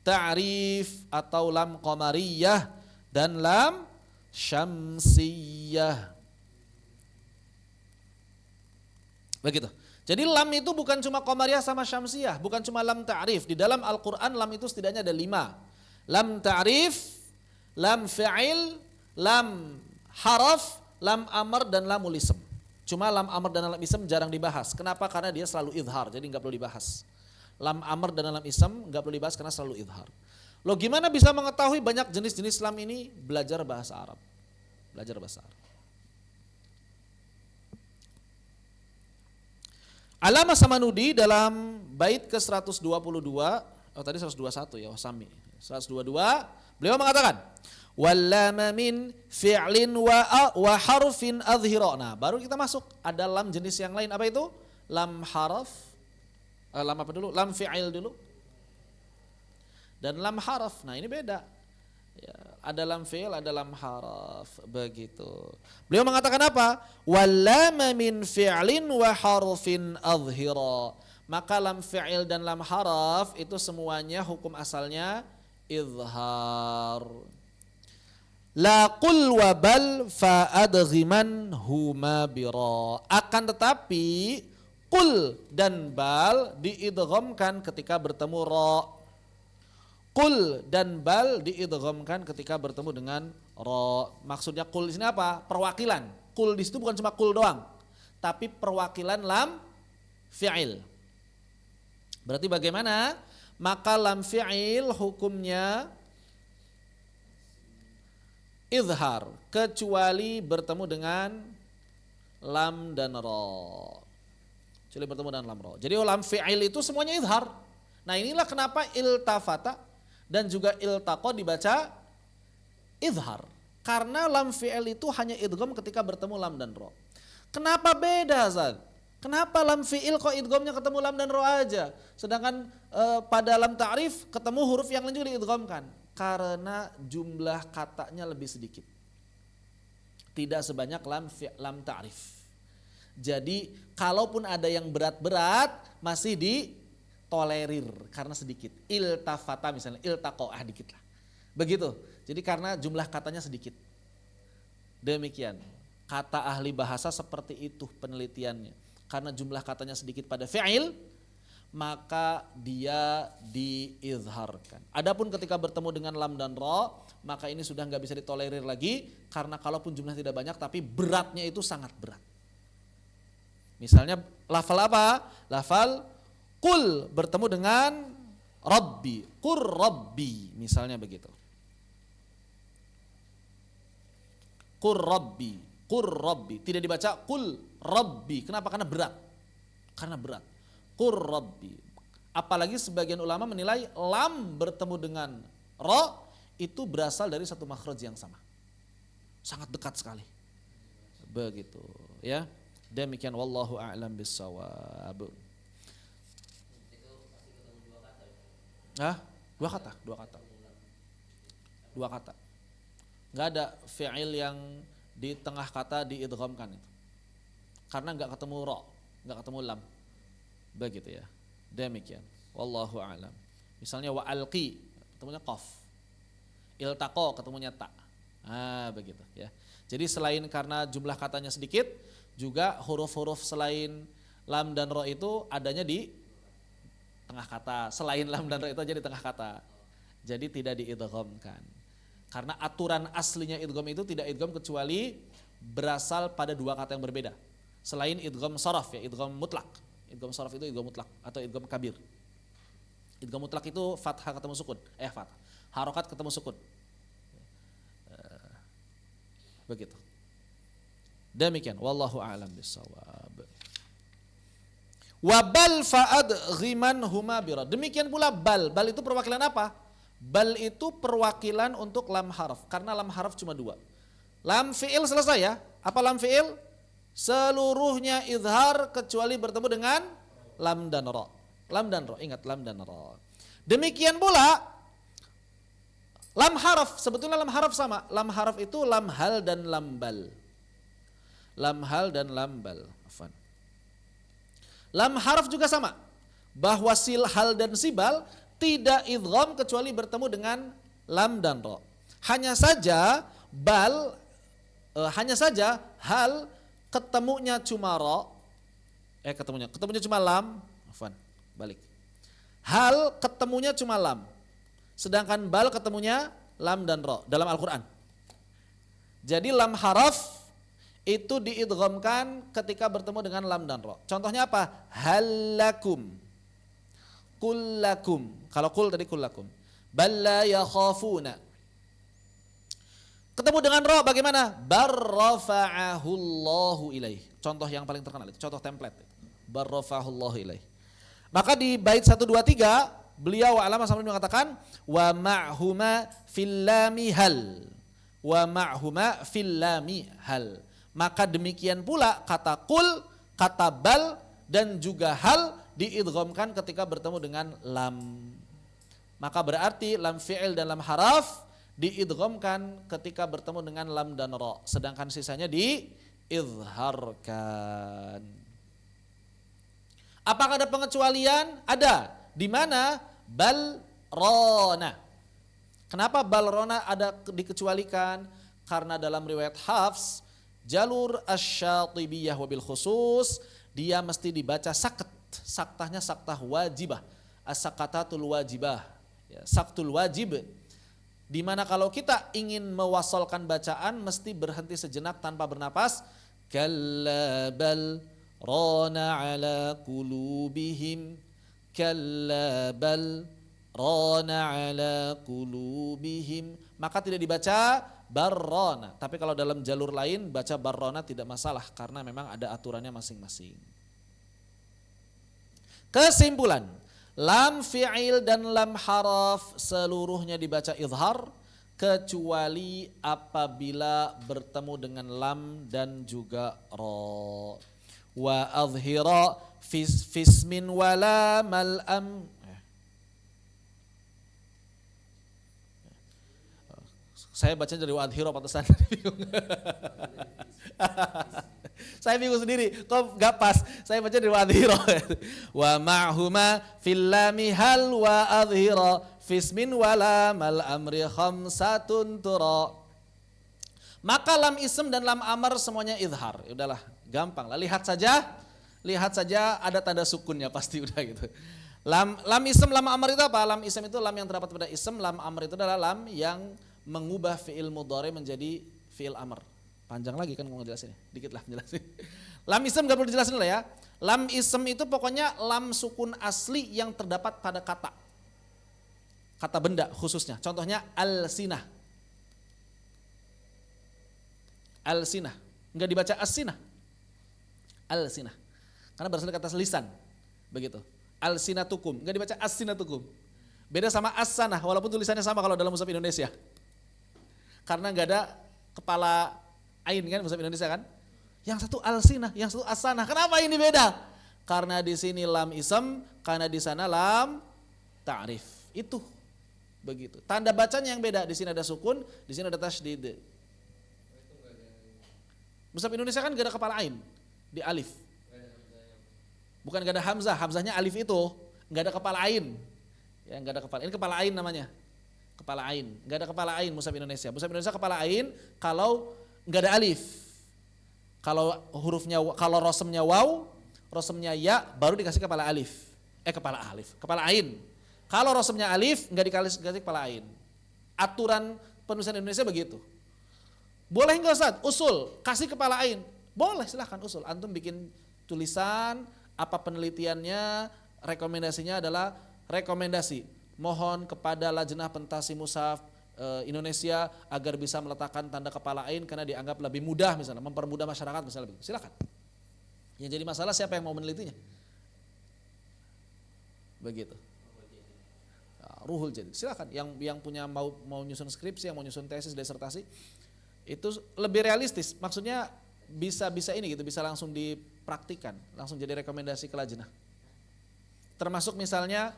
ta'rif atau lam qamariyah dan lam syamsiyah. Begitu. Jadi lam itu bukan cuma qamariyah sama syamsiyah, bukan cuma lam ta'rif. Di dalam Al-Qur'an lam itu setidaknya ada 5. Lam ta'rif, lam fi'il, lam haraf, lam amr dan lamul ism. Cuma lam amr dan lam ism jarang dibahas. Kenapa? Karena dia selalu idhar, jadi enggak perlu dibahas. Lam amr dan lam ism enggak perlu dibahas karena selalu idhar. Lo gimana bisa mengetahui banyak jenis-jenis lam ini? Belajar bahasa Arab. Belajar bahasa Arab. Alama Samanudi dalam bait ke-122, tadi 121 ya, Wasami. 122, beliau mengatakan, wallama min fi'lin wa harfin adhira. Nah, baru kita masuk ada lam jenis yang lain, apa itu? Lam haraf. Lam apa dulu? Lam fi'il dulu. Dan lam haraf. Nah, ini beda. Ya, ada lam fi'il, ada lam haraf. Begitu. Beliau mengatakan apa? Wallama min fi'lin wa harfin adhira. Maka lam fi'il dan lam haraf itu semuanya hukum asalnya izhar. La qul wa bal fa adghiman huma bira. Akan tetapi qul dan bal diidghamkan ketika bertemu ra. Qul dan bal diidghamkan ketika bertemu dengan ra. Maksudnya qul di sini apa? Perwakilan. Qul di situ bukan cuma qul doang, tapi perwakilan lam fi'il. Berarti bagaimana? Maka lam fi'il hukumnya izhar kecuali bertemu dengan lam dan ra. Kecuali bertemu dengan lam ra. Jadi lam fi'il itu semuanya izhar. Nah, inilah kenapa iltafata Dan juga iltaqo dibaca idhar. Karena lam fi'il itu hanya idgham ketika bertemu lam dan ro. Kenapa beda, Zat? Kenapa lam fi'il kok idghamnya ketemu lam dan ro aja? Sedangkan pada lam ta'rif ketemu huruf yang lain juga diidghamkan. Karena jumlah katanya lebih sedikit. Tidak sebanyak lam ta'rif. Jadi kalaupun ada yang berat-berat masih ditolerir karena sedikit. Iltafata misalnya, iltaqo'ah dikit lah. Begitu. Jadi karena jumlah katanya sedikit. Demikian. Kata ahli bahasa seperti itu penelitiannya. Karena jumlah katanya sedikit pada fi'il, maka dia diizharkan. Adapun ketika bertemu dengan lam dan ra, maka ini sudah nggak bisa ditolerir lagi. Karena kalaupun jumlah tidak banyak tapi beratnya itu sangat berat. Misalnya lafal apa? Lafal kul bertemu dengan rabbi, qur rabbi, misalnya begitu. Qur rabbi, tidak dibaca qul rabbi. Kenapa? Karena berat. Karena berat. Qur rabbi. Apalagi sebagian ulama menilai lam bertemu dengan ra itu berasal dari satu makhraj yang sama. Sangat dekat sekali. Begitu, ya. Demikian wallahu a'lam bissawab. Dua kata. Nggak ada fi'il yang di tengah kata diidghamkan itu. Karena nggak ketemu ra, nggak ketemu lam. Begitu ya. Demikian. Wallahu a'lam. Misalnya wa alqi ketemunya qaf. Iltaqo ketemunya ta. Begitu ya. Jadi selain karena jumlah katanya sedikit, juga huruf-huruf selain lam dan ra itu adanya di tengah kata. Selain lam dan ra itu aja di tengah kata. Jadi tidak diidghamkan. Karena aturan aslinya idgham itu tidak idgham kecuali berasal pada dua kata yang berbeda. Selain idgham sharaf ya, idgham mutlak. Idgham sharaf itu idgham mutlak atau idgham kabir. Idgham mutlak itu fathah ketemu sukun. Fathah. Harokat ketemu sukun. Begitu. Demikian wallahu a'lam bissawab. Wa bal fa'adghiman huma bira. Demikian pula bal. Bal itu perwakilan apa? Bal itu perwakilan untuk lam harf. Karena lam harf cuma dua. Lam fi'il selesai ya. Apa lam fi'il? Seluruhnya izhar kecuali bertemu dengan lam dan ra. Lam dan ra. Ingat lam dan ra. Demikian pula lam harf. Sebetulnya lam harf sama. Lam harf itu lam hal dan lam bal. Lam hal dan lam bal. Afwan. Lam harf juga sama. Bahwa sil hal dan sibal tidak idgham kecuali bertemu dengan lam dan ra. Hanya saja hal ketemunya cuma ra. Ketemunya cuma lam. Afwan, balik. Hal ketemunya cuma lam. Sedangkan bal ketemunya lam dan ra dalam Al-Qur'an. Jadi lam haraf itu diidghamkan ketika bertemu dengan lam dan ra. Contohnya apa? Halakum. Kullakum. Kalau kul tadi kullakum. Balla yakhafuna. Ketemu dengan ra bagaimana? Barrafa'ahullahu ilaih. Contoh yang paling terkenal itu, contoh template. Barrafa'ahullahu ilaih. Maka di bait 1 2 3 beliau Alama sampai mengatakan wa ma'huma fil lami hal. Wa ma'huma fil lami hal. Maka demikian pula kata kul, kata bal dan juga hal diidghamkan ketika bertemu dengan lam. Maka berarti lam fi'il dan lam haraf diidghamkan ketika bertemu dengan lam dan ra, sedangkan sisanya diizharkan. Apakah ada pengecualian? Ada. Di mana? Balrona. Kenapa balrona ada dikecualikan? Karena dalam riwayat Hafs, jalur asy-Syatibiyah wabil khusus, dia mesti dibaca sakt. Saktahnya saktah wajibah, as-sakatatul wajibah, ya, saktul wajib. Di mana kalau kita ingin mewasalkan bacaan mesti berhenti sejenak tanpa bernapas. Kalla bal rana ala qulubihim, kalla bal rana ala qulubihim. Maka tidak dibaca barrona, tapi kalau dalam jalur lain baca barrona tidak masalah karena memang ada aturannya masing-masing. Kesimpulan, Lam fi'il dan lam haraf seluruhnya dibaca idhar kecuali apabila bertemu dengan lam dan juga ra. Wa adhira fismin wala mal'am. Saya baca dari wa adhira pantesan. Saya bingung sendiri, kok gak pas. Saya baca dari wa adhira. Wa ma'huma fil lami hal wa adhira fismin wala mal amri khamsatun tura. Maka lam ism dan lam amr semuanya idhar. Ya udahlah, gampang lah. Lihat saja ada tanda sukunnya pasti udah gitu. Lam ism lam amr itu apa? Lam ism itu lam yang terdapat pada ism, lam amr itu adalah lam yang mengubah fi'il mudhari menjadi fi'il amr. Panjang lagi kan mau ngejelasin, dikit lah jelasin. Lam ism gak perlu dijelasin lah ya. Lam ism itu pokoknya lam sukun asli yang terdapat pada kata benda khususnya. Contohnya al-sinah. Al-sinah, enggak dibaca as-sinah. Al-sinah. Karena berasal dari kata lisan. Begitu. Al-sinatukum, enggak dibaca as-sinatukum. Beda sama as-sanah walaupun tulisannya sama kalau dalam mushaf Indonesia. Karena enggak ada kepala ain kan mushaf Indonesia kan? Yang satu al-sinah, yang satu as-sanah. Kenapa ini beda? Karena di sini lam ism, karena di sana lam ta'rif. Itu. Begitu. Tanda bacanya yang beda. Di sini ada sukun, di sini ada tasydid. Mushaf Indonesia kan gak ada kepala ain di alif. Bukan gak ada hamzah, hamzahnya alif itu, gak ada kepala ain. Ya, gak ada kepala. Ini kepala ain namanya. Kepala ain. Gak ada kepala ain mushaf Indonesia. Mushaf Indonesia kepala ain kalau gak ada alif. Kalau hurufnya, kalau rosemnya waw, rosemnya ya, baru dikasih kepala alif. Kepala ain. Kalau rosemnya alif, gak dikasih kepala ain. Aturan penulisan Indonesia begitu. Boleh enggak Ustaz? Usul, kasih kepala ain. Boleh, silahkan usul. Antum bikin tulisan, apa penelitiannya, rekomendasinya adalah rekomendasi. Mohon kepada Lajnah Pentasi Mushaf Indonesia agar bisa meletakkan tanda kepala ain karena dianggap lebih mudah misalnya, mempermudah masyarakat misalnya. Silahkan. Yang jadi masalah siapa yang mau menelitinya? Begitu. Ruhul jadi. Silahkan. Yang punya mau nyusun skripsi, yang mau nyusun tesis, disertasi, itu lebih realistis. Maksudnya bisa ini gitu, bisa langsung dipraktikan, langsung jadi rekomendasi ke Lajnah. Termasuk misalnya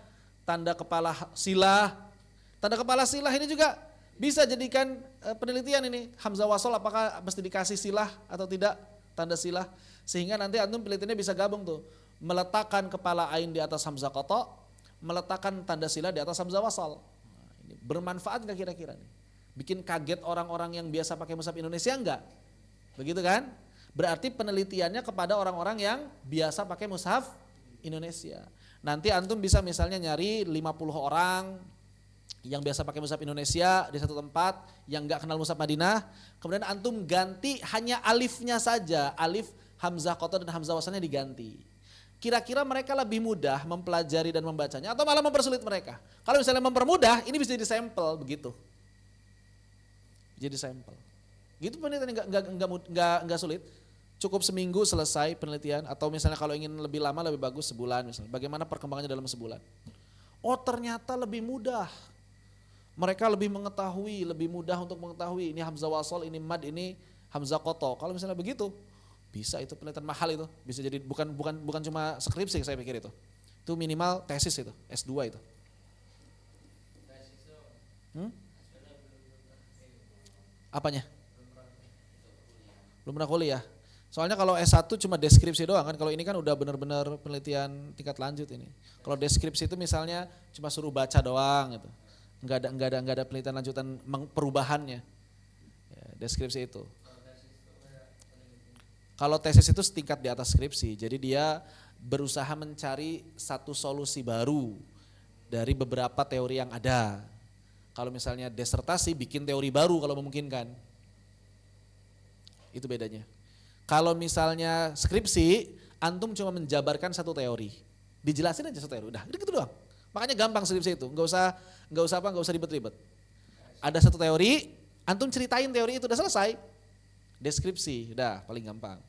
tanda kepala silah. Tanda kepala silah ini juga bisa jadikan penelitian ini. Hamzah wasol apakah mesti dikasih silah atau tidak, tanda silah. Sehingga nanti antum penelitiannya bisa gabung tuh. Meletakkan kepala ain di atas hamzah qata, meletakkan tanda silah di atas hamzah wasol. Nah, ini bermanfaat enggak kira-kira nih? Bikin kaget orang-orang yang biasa pakai mushaf Indonesia enggak? Begitu kan? Berarti penelitiannya kepada orang-orang yang biasa pakai mushaf Indonesia. Nanti antum bisa misalnya nyari 50 orang yang biasa pakai mushaf Indonesia di satu tempat yang enggak kenal mushaf Madinah, kemudian antum ganti hanya alifnya saja, alif hamzah qata dan hamzah wasalnya diganti. Kira-kira mereka lebih mudah mempelajari dan membacanya atau malah mempersulit mereka? Kalau misalnya mempermudah, ini bisa jadi sampel begitu. Jadi sampel. Gitu penelitian enggak sulit. Cukup seminggu selesai penelitian atau misalnya kalau ingin lebih lama lebih bagus sebulan misalnya. Bagaimana perkembangannya dalam sebulan? Oh ternyata lebih mudah. Mereka lebih mudah untuk mengetahui ini hamzah wasol, ini mad, ini hamzah qata. Kalau misalnya begitu, bisa itu penelitian mahal itu. Bisa jadi bukan cuma skripsi saya pikir itu. Itu minimal tesis itu, S2 itu. Apanya? Belum pernah kuliah. Soalnya kalau S1 cuma deskripsi doang kan, kalau ini kan udah benar-benar penelitian tingkat lanjut ini. Kalau deskripsi itu misalnya cuma suruh baca doang gitu. Enggak ada penelitian lanjutan perubahannya. Ya, deskripsi itu. Kalau tesis itu setingkat di atas skripsi. Jadi dia berusaha mencari satu solusi baru dari beberapa teori yang ada. Kalau misalnya disertasi bikin teori baru kalau memungkinkan. Itu bedanya. Kalau misalnya skripsi, antum cuma menjabarkan satu teori. Dijelasin aja satu teori, udah gitu doang. Makanya gampang skripsi itu, enggak usah ribet-ribet. Ada satu teori, antum ceritain teori itu udah selesai. Deskripsi, udah paling gampang.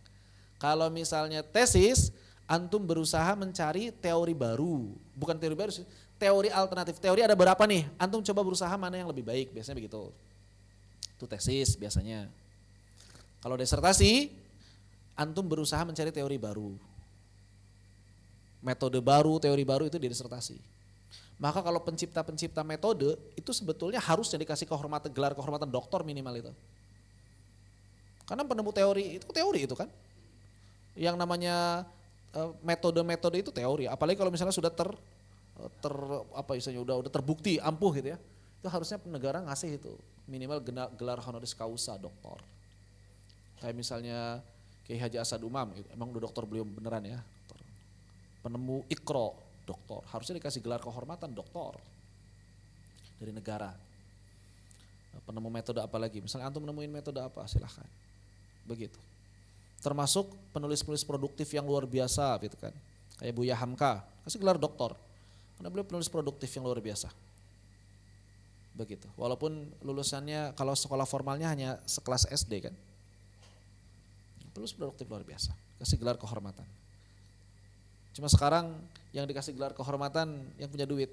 Kalau misalnya tesis, antum berusaha mencari teori baru, bukan teori baru sih, teori alternatif. Teori ada berapa nih? Antum coba berusaha mana yang lebih baik, biasanya begitu. Itu tesis biasanya. Kalau disertasi, antum berusaha mencari teori baru. Metode baru, teori baru itu di disertasi. Maka kalau pencipta-pencipta metode itu sebetulnya harusnya dikasih kehormatan, gelar kehormatan doktor minimal itu. Karena penemu teori itu kan. Yang namanya metode-metode itu teori, apalagi kalau misalnya sudah udah terbukti ampuh gitu ya, itu harusnya negara ngasih itu minimal gelar honoris causa doktor. Kayak misalnya Kiai Haji Asad Umam, emang udah dokter beliau beneran ya, dokter. Penemu Iqra doktor, harusnya dikasih gelar kehormatan doktor dari negara. Penemu metode apa lagi? Misalnya antum menemuin metode apa, silahkan. Begitu. Termasuk penulis-penulis produktif yang luar biasa gitu kan. Kayak Buya Hamka, kasih gelar doktor. Karena beliau penulis produktif yang luar biasa. Begitu. Walaupun lulusannya kalau sekolah formalnya hanya sekelas SD kan. Penulis produktif luar biasa, kasih gelar kehormatan. Cuma sekarang yang dikasih gelar kehormatan yang punya duit.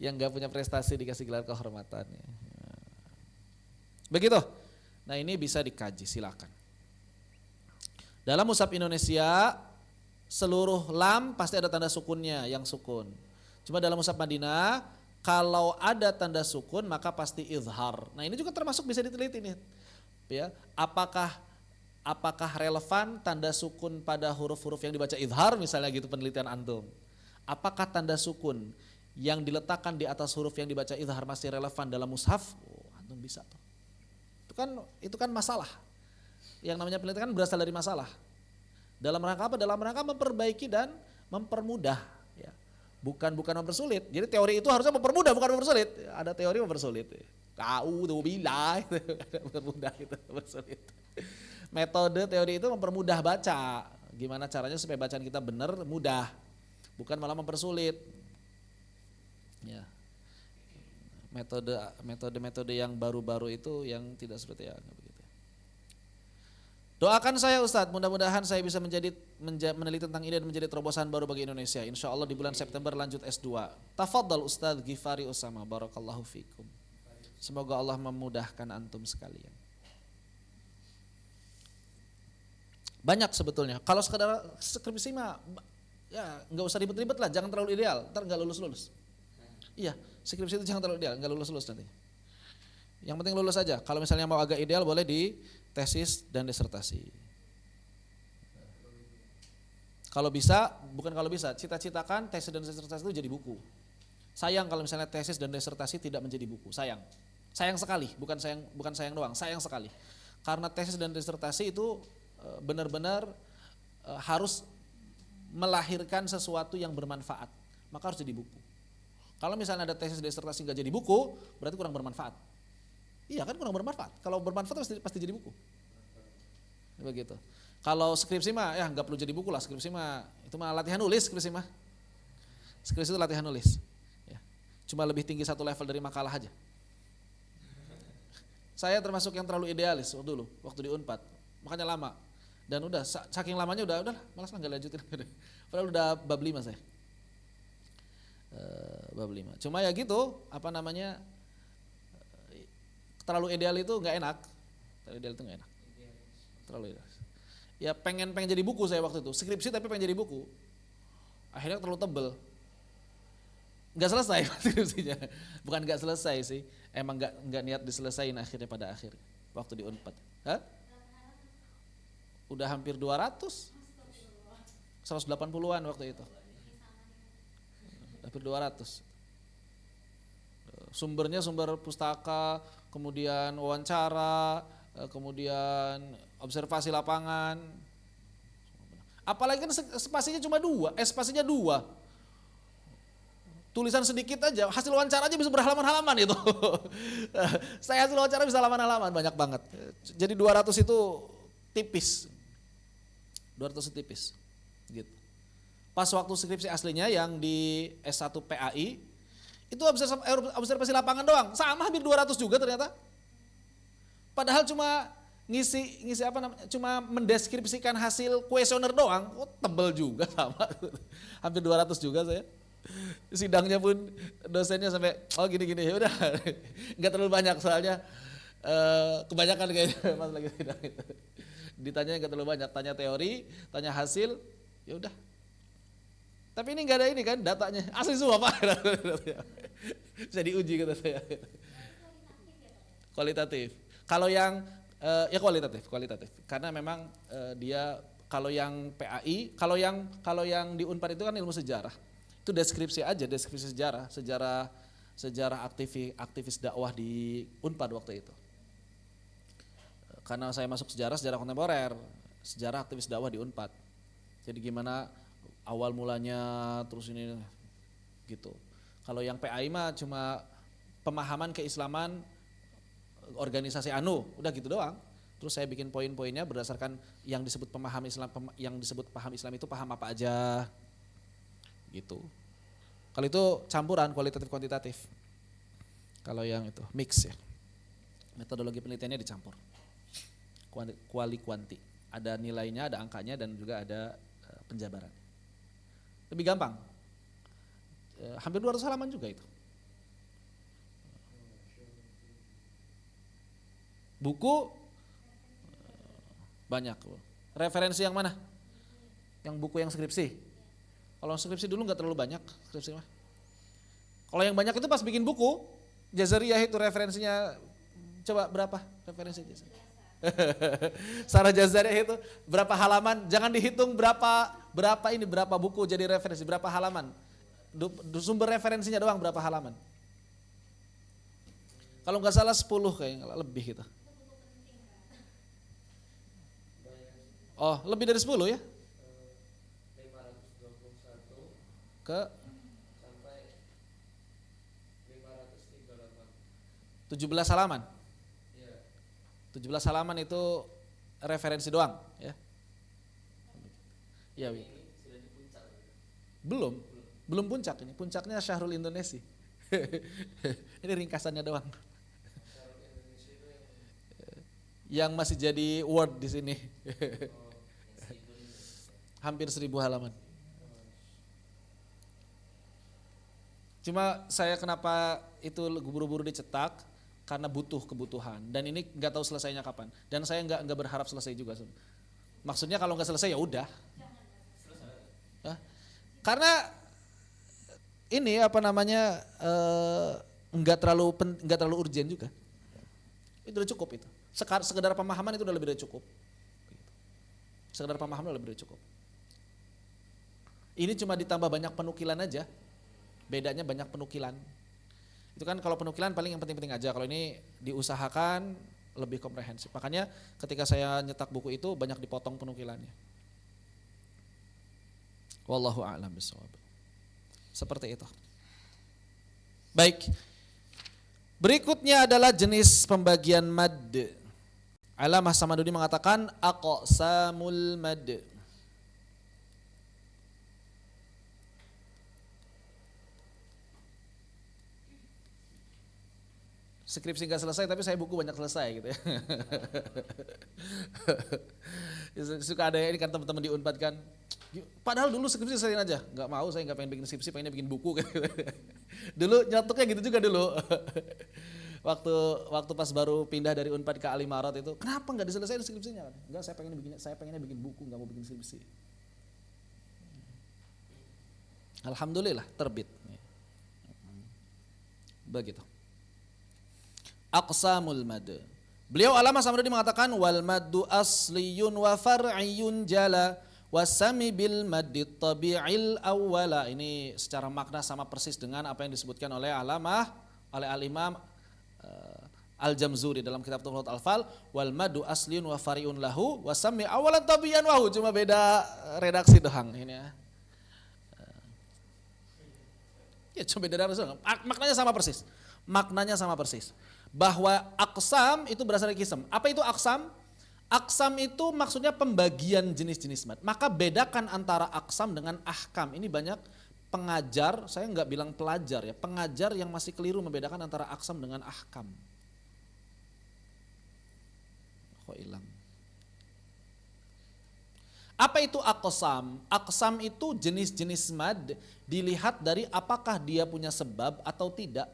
Yang enggak punya prestasi dikasih gelar kehormatan. Begitu. Nah ini bisa dikaji, silakan. Dalam mushaf Indonesia seluruh lam pasti ada tanda sukunnya yang sukun. Cuma dalam mushaf Madinah kalau ada tanda sukun maka pasti izhar. Nah ini juga termasuk bisa diteliti nih. Ya, apakah relevan tanda sukun pada huruf-huruf yang dibaca izhar misalnya gitu penelitian antum. Apakah tanda sukun yang diletakkan di atas huruf yang dibaca izhar masih relevan dalam mushaf? Oh, antum bisa tuh. Itu kan masalah. Yang namanya penelitian berasal dari masalah. Dalam rangka apa? Dalam rangka memperbaiki dan mempermudah. Ya. Bukan mempersulit. Jadi teori itu harusnya mempermudah, bukan mempersulit. Ada teori mempersulit. Kau tuh bilang mempermudah itu mempersulit. Metode teori itu mempermudah baca. Gimana caranya supaya bacaan kita benar, mudah. Bukan malah mempersulit. Ya. Metode yang baru-baru itu yang tidak seperti begitu. Doakan saya Ustadz, mudah-mudahan saya bisa meneliti tentang ini dan menjadi terobosan baru bagi Indonesia. Insya Allah di bulan September lanjut S2. Tafadhal Ustadz Ghifari Usama, barakallahu fikum. Semoga Allah memudahkan antum sekalian. Banyak sebetulnya. Kalau sekedar skripsi mah ya nggak usah ribet-ribet lah, jangan terlalu ideal, ntar nggak lulus. Iya, skripsi itu jangan terlalu ideal, nggak lulus nanti. Yang penting lulus aja. Kalau misalnya mau agak ideal boleh di tesis dan disertasi. Kalau bisa, cita-citakan tesis dan disertasi itu jadi buku. Sayang kalau misalnya tesis dan disertasi tidak menjadi buku, sayang. Sayang sekali, bukan sayang doang, sayang sekali. Karena tesis dan disertasi itu benar-benar harus melahirkan sesuatu yang bermanfaat, maka harus jadi buku. Kalau misalnya ada tesis disertasi nggak jadi buku, berarti kurang bermanfaat. Iya kan kurang bermanfaat. Kalau bermanfaat pasti jadi buku. Begitu. Kalau skripsi mah ya nggak perlu jadi buku lah. Skripsi mah itu mah latihan nulis skripsi mah. Skripsi itu latihan nulis. Ya. Cuma lebih tinggi satu level dari makalah aja. Saya termasuk yang terlalu idealis dulu waktu di Unpad. Makanya lama. Dan udah saking lamanya udah malas lah nggak lanjutin. Padahal udah bab 5 saya. Bab 5. Cuma ya gitu, terlalu ideal itu nggak enak. Terlalu ideal itu nggak enak. Terlalu ideal. Ya pengen jadi buku saya waktu itu, skripsi tapi pengen jadi buku. Akhirnya terlalu tebel. Nggak selesai skripsinya. Bukan nggak selesai sih, emang nggak niat diselesain akhirnya pada akhir waktu di Unpad. Hah? Udah hampir 200. 180-an waktu itu. Hampir 200. Sumbernya sumber pustaka, kemudian wawancara, kemudian observasi lapangan. Apalagi kan spasinya cuma 2, spasinya 2. Tulisan sedikit aja, hasil wawancara aja bisa berhalaman-halaman itu. Saya hasil wawancara bisa halaman-halaman, banyak banget. Jadi 200 itu tipis. 200 itu tipis. Gitu. Pas waktu skripsi aslinya yang di S1 PAI, itu observasi lapangan doang, sama hampir 200 juga ternyata. Padahal cuma ngisi apa namanya, cuma mendeskripsikan hasil kuesioner doang, tebel juga sama. Hampir 200 juga saya. Sidangnya pun dosennya sampai gini ya udah. Enggak terlalu banyak soalnya kebanyakan kayaknya pas lagi sidang itu. Ditanya enggak terlalu banyak, tanya teori, tanya hasil, ya udah. Tapi ini enggak ada ini kan datanya. Asli semua Pak. Bisa diuji kata saya. Kualitatif. Kalau yang ya kualitatif. Karena memang dia kalau yang PAI, kalau yang di Unpad itu kan ilmu sejarah. Itu deskripsi aja, deskripsi sejarah aktivis dakwah di Unpad waktu itu. Karena saya masuk sejarah kontemporer, sejarah aktivis dakwah di Unpad. Jadi gimana awal mulanya terus ini gitu. Kalau yang PAI mah cuma pemahaman keislaman organisasi udah gitu doang. Terus saya bikin poin-poinnya berdasarkan yang disebut paham Islam itu paham apa aja. Gitu. Kalau itu campuran kualitatif kuantitatif. Kalau yang itu mix ya. Metodologi penelitiannya dicampur. Kuanti. Ada nilainya, ada angkanya dan juga ada penjabaran. Lebih gampang. Hampir 200 halaman juga itu. Buku banyak. Referensi yang mana? Yang buku yang skripsi. Kalau skripsi dulu nggak terlalu banyak skripsi mah. Kalau yang banyak itu pas bikin buku, Jazariyah itu referensinya coba berapa referensi Jazariyah? Sarah Jazariyah itu berapa halaman? Jangan dihitung berapa buku jadi referensi, berapa halaman. Sumber referensinya doang berapa halaman. Kalau nggak salah 10 kayaknya, lebih gitu. Oh, lebih dari 10 ya? 521 ke sampai 538. 17 halaman. Iya. 17 halaman itu referensi doang, ya. Iya, Ini sudah di puncak. Belum puncak ini. Puncaknya Syahrul Indonesia. Ini ringkasannya doang. Syahrul Indonesia itu Yang masih jadi word di sini. yang Hampir 1000 halaman. Cuma saya kenapa itu buru-buru dicetak karena kebutuhan dan ini nggak tahu selesainya kapan dan saya nggak berharap selesai juga. Maksudnya kalau nggak selesai ya udah. Karena ini apa namanya nggak terlalu urgent juga. Itu udah cukup itu. Sekedar pemahaman itu udah lebih dari cukup. Sekedar pemahaman udah lebih dari cukup. Ini cuma ditambah banyak penukilan aja. Bedanya banyak penukilan. Itu kan kalau penukilan paling yang penting-penting aja. Kalau ini diusahakan lebih komprehensif. Makanya ketika saya nyetak buku itu banyak dipotong penukilannya. Wallahu a'lam bishawab. Seperti itu. Baik. Berikutnya adalah jenis pembagian mad. Alamah Samadudi mengatakan aqsamul mad. Skripsi nggak selesai tapi saya buku banyak selesai gitu ya. Suka ada ini kan teman-teman di Unpad kan. Padahal dulu skripsi selesaiin aja. Nggak mau, saya nggak pengen bikin skripsi, pengennya bikin buku gitu. Dulu nyatuknya gitu juga dulu. Waktu pas baru pindah dari Unpad ke Al-Imarat itu, kenapa nggak diselesaikan skripsinya? Enggak, saya pengennya bikin buku, nggak mau bikin skripsi. Alhamdulillah terbit. Begitu. Aqsamul mad. Beliau Alamah Samadudi mengatakan wal maddu asliyun wa far'iyun jala wasami bil maddi tabi'il awwala. Ini secara makna sama persis dengan apa yang disebutkan oleh Al-Imam Al-Jamzuri dalam kitab Tuhfatul Atfal, wal maddu asliyun wa far'iyun lahu wasami awalan tabi'an wahu, cuma beda redaksi doang ini ya. Ya cuma beda redaksi doang. Maknanya sama persis. Bahwa aqsam itu berasal dari qism. Apa itu aqsam? Aqsam itu maksudnya pembagian jenis-jenis mad. Maka bedakan antara aqsam dengan ahkam. Ini banyak pengajar, saya nggak bilang pelajar ya, pengajar yang masih keliru membedakan antara aqsam dengan ahkam. Kok hilang? Apa itu aqsam? Aqsam itu jenis-jenis mad dilihat dari apakah dia punya sebab atau tidak.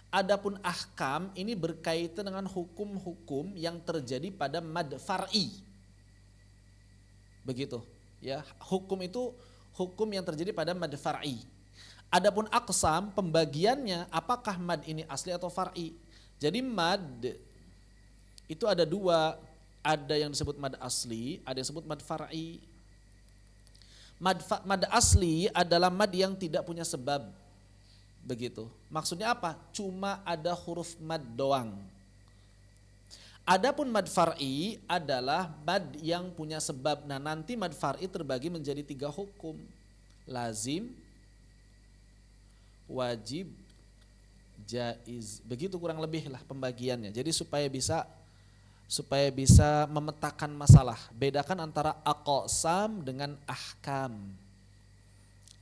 Adapun ahkam ini berkaitan dengan hukum-hukum yang terjadi pada mad far'i. Begitu, ya. Hukum itu hukum yang terjadi pada mad far'i. Adapun aqsam pembagiannya apakah mad ini asli atau far'i. Jadi mad itu ada dua, ada yang disebut mad asli, ada yang disebut mad far'i. Mad asli adalah mad yang tidak punya sebab. Begitu. Maksudnya apa? Cuma ada huruf mad doang. Adapun mad far'i adalah mad yang punya sebab. Nah, nanti mad far'i terbagi menjadi 3 hukum. Lazim, wajib, jaiz. Begitu kurang lebih lah pembagiannya. Jadi supaya bisa memetakan masalah. Bedakan antara aqsam dengan ahkam.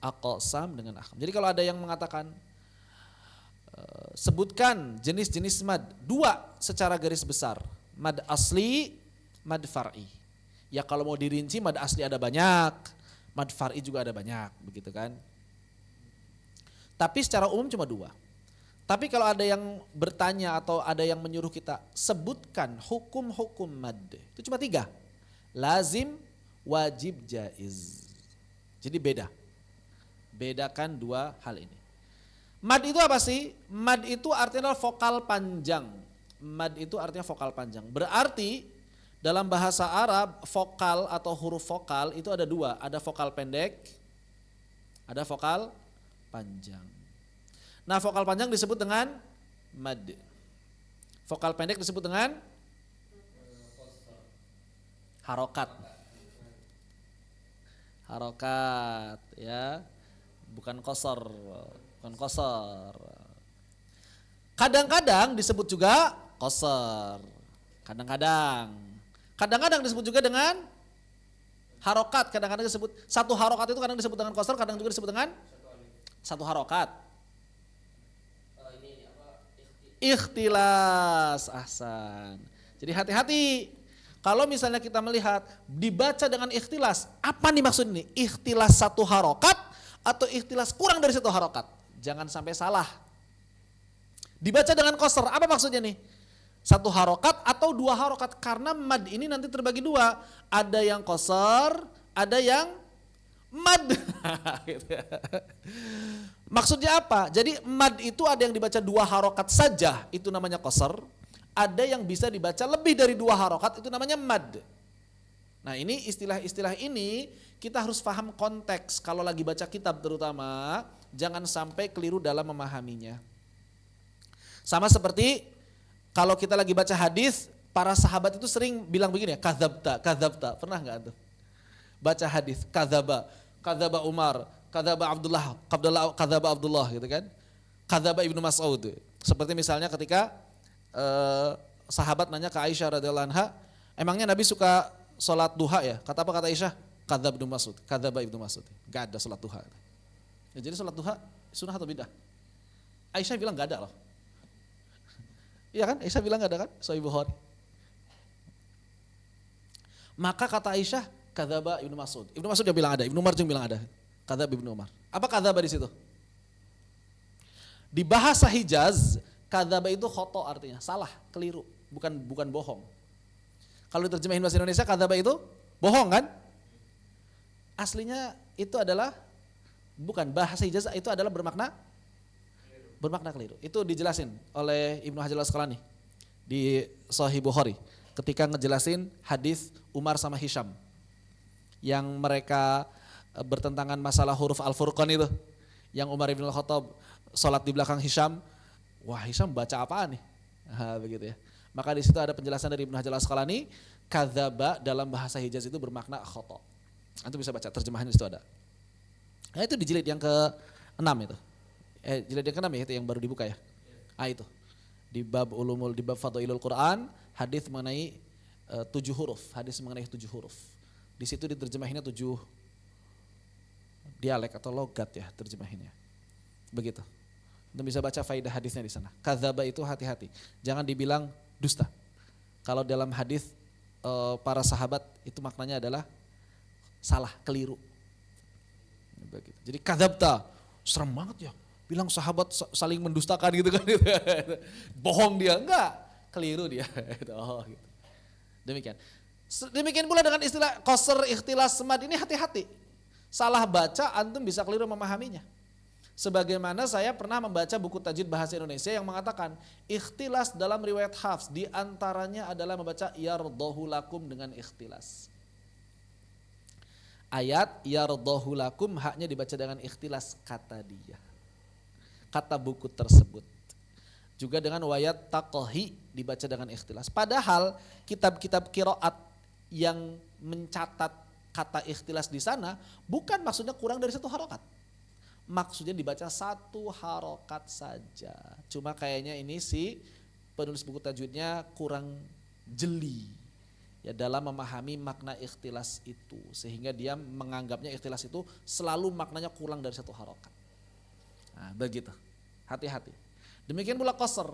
Aqsam dengan ahkam. Jadi kalau ada yang mengatakan sebutkan jenis-jenis mad, 2 secara garis besar, mad asli, mad far'i. Ya kalau mau dirinci mad asli ada banyak, mad far'i juga ada banyak, begitu kan. Tapi secara umum cuma 2. Tapi kalau ada yang bertanya atau ada yang menyuruh kita sebutkan hukum-hukum mad, itu cuma 3. Lazim, wajib, jaiz. Jadi bedakan 2 hal ini. Mad itu apa sih? Mad itu artinya adalah vokal panjang. Mad itu artinya vokal panjang. Berarti dalam bahasa Arab vokal atau huruf vokal itu ada 2. Ada vokal pendek, ada vokal panjang. Nah, vokal panjang disebut dengan mad. Vokal pendek disebut dengan harokat. Harokat, ya. Bukan qasar. Kadang-kadang disebut juga qasar. Kadang-kadang disebut juga dengan harokat. Kadang-kadang disebut satu harokat itu kadang disebut dengan qasar, kadang juga disebut dengan satu harokat. Ikhtilas, ahsan. Jadi hati-hati. Kalau misalnya kita melihat dibaca dengan ikhtilas, apa nih maksud ini? Ikhtilas satu harokat atau ikhtilas kurang dari satu harokat? Jangan sampai salah. Dibaca dengan qasar, apa maksudnya nih? Satu harokat atau 2 harokat? Karena mad ini nanti terbagi 2. Ada yang qasar, ada yang mad. Maksudnya apa? Jadi mad itu ada yang dibaca 2 harokat saja, itu namanya qasar. Ada yang bisa dibaca lebih dari 2 harokat, itu namanya mad. Nah, ini istilah-istilah ini kita harus paham konteks. Kalau lagi baca kitab terutama, jangan sampai keliru dalam memahaminya. Sama seperti kalau kita lagi baca hadis, para sahabat itu sering bilang begini ya, kadzabta. Pernah enggak tuh? Baca hadis, kadzaba Umar, kadzaba Abdullah gitu kan. Kadzaba Ibnu Mas'ud. Seperti misalnya ketika sahabat nanya ke Aisyah radhiyallahu anha, emangnya Nabi suka sholat duha ya? Kata apa kata Aisyah? Kadzaba Ibnu Mas'ud. Gak ada sholat duha. Ya, jadi sholat duha sunnah atau bidah? Aisyah bilang gak ada loh. Iya kan? Aisyah bilang gak ada kan? Sahih Bukhari. Maka kata Aisyah, kadzaba Ibnu Mas'ud. Ibnu Mas'ud dia bilang ada, Ibnu Umar juga bilang ada. Kadzaba Ibnu Umar. Apa kadzaba di situ? Di bahasa Hijaz, kadzaba itu khoto artinya, salah, keliru, bukan bohong. Kalau diterjemahin bahasa Indonesia, kadzaba itu bohong kan? Aslinya itu adalah bukan, bahasa Hijaz itu adalah bermakna keliru. Itu dijelasin oleh Ibnu Hajar al-Asqalani di Sahih Bukhari ketika ngejelasin hadis Umar sama Hisham yang mereka bertentangan masalah huruf Al-Furqan itu, yang Umar bin Al-Khattab sholat di belakang Hisham. Wah, Hisham baca apaan nih? Begitu ya. Maka di situ ada penjelasan dari Ibnu Hajar al-Asqalani, kadzaba dalam bahasa Hijaz itu bermakna khoto. Antum bisa baca terjemahannya di situ ada. Nah, itu di jilid yang ke-6 itu. Jilid yang ke-6 ya, itu yang baru dibuka ya. Itu. Di bab Fadhailul Quran, hadis mengenai 7 huruf, hadis mengenai 7 huruf. Di situ diterjemahinnya 7 dialek atau logat ya terjemahinnya. Begitu. Antum bisa baca faidah hadisnya di sana. Kadzaba itu hati-hati. Jangan dibilang dusta. Kalau dalam hadis para sahabat itu maknanya adalah salah, keliru. Begitu. Jadi kadzabta, serem banget ya. Bilang sahabat saling mendustakan gitu kan. Bohong dia, enggak, keliru dia. Oh, gitu. Demikian pula dengan istilah qasr, ikhtilas, mad ini hati-hati. Salah baca antum bisa keliru memahaminya. Sebagaimana saya pernah membaca buku tajwid bahasa Indonesia yang mengatakan ikhtilas dalam riwayat Hafs di antaranya adalah membaca yardahu lakum dengan ikhtilas. Ayat yardahu lakum haknya dibaca dengan ikhtilas kata dia. Kata buku tersebut. Juga dengan wayat taqahi dibaca dengan ikhtilas. Padahal kitab-kitab qiraat yang mencatat kata ikhtilas di sana bukan maksudnya kurang dari satu harokat. Maksudnya dibaca satu harokat saja. Cuma kayaknya ini si penulis buku tajwidnya kurang jeli ya dalam memahami makna ikhtilas itu. Sehingga dia menganggapnya ikhtilas itu selalu maknanya kurang dari satu harokat. Nah begitu, hati-hati. Demikian pula qasr.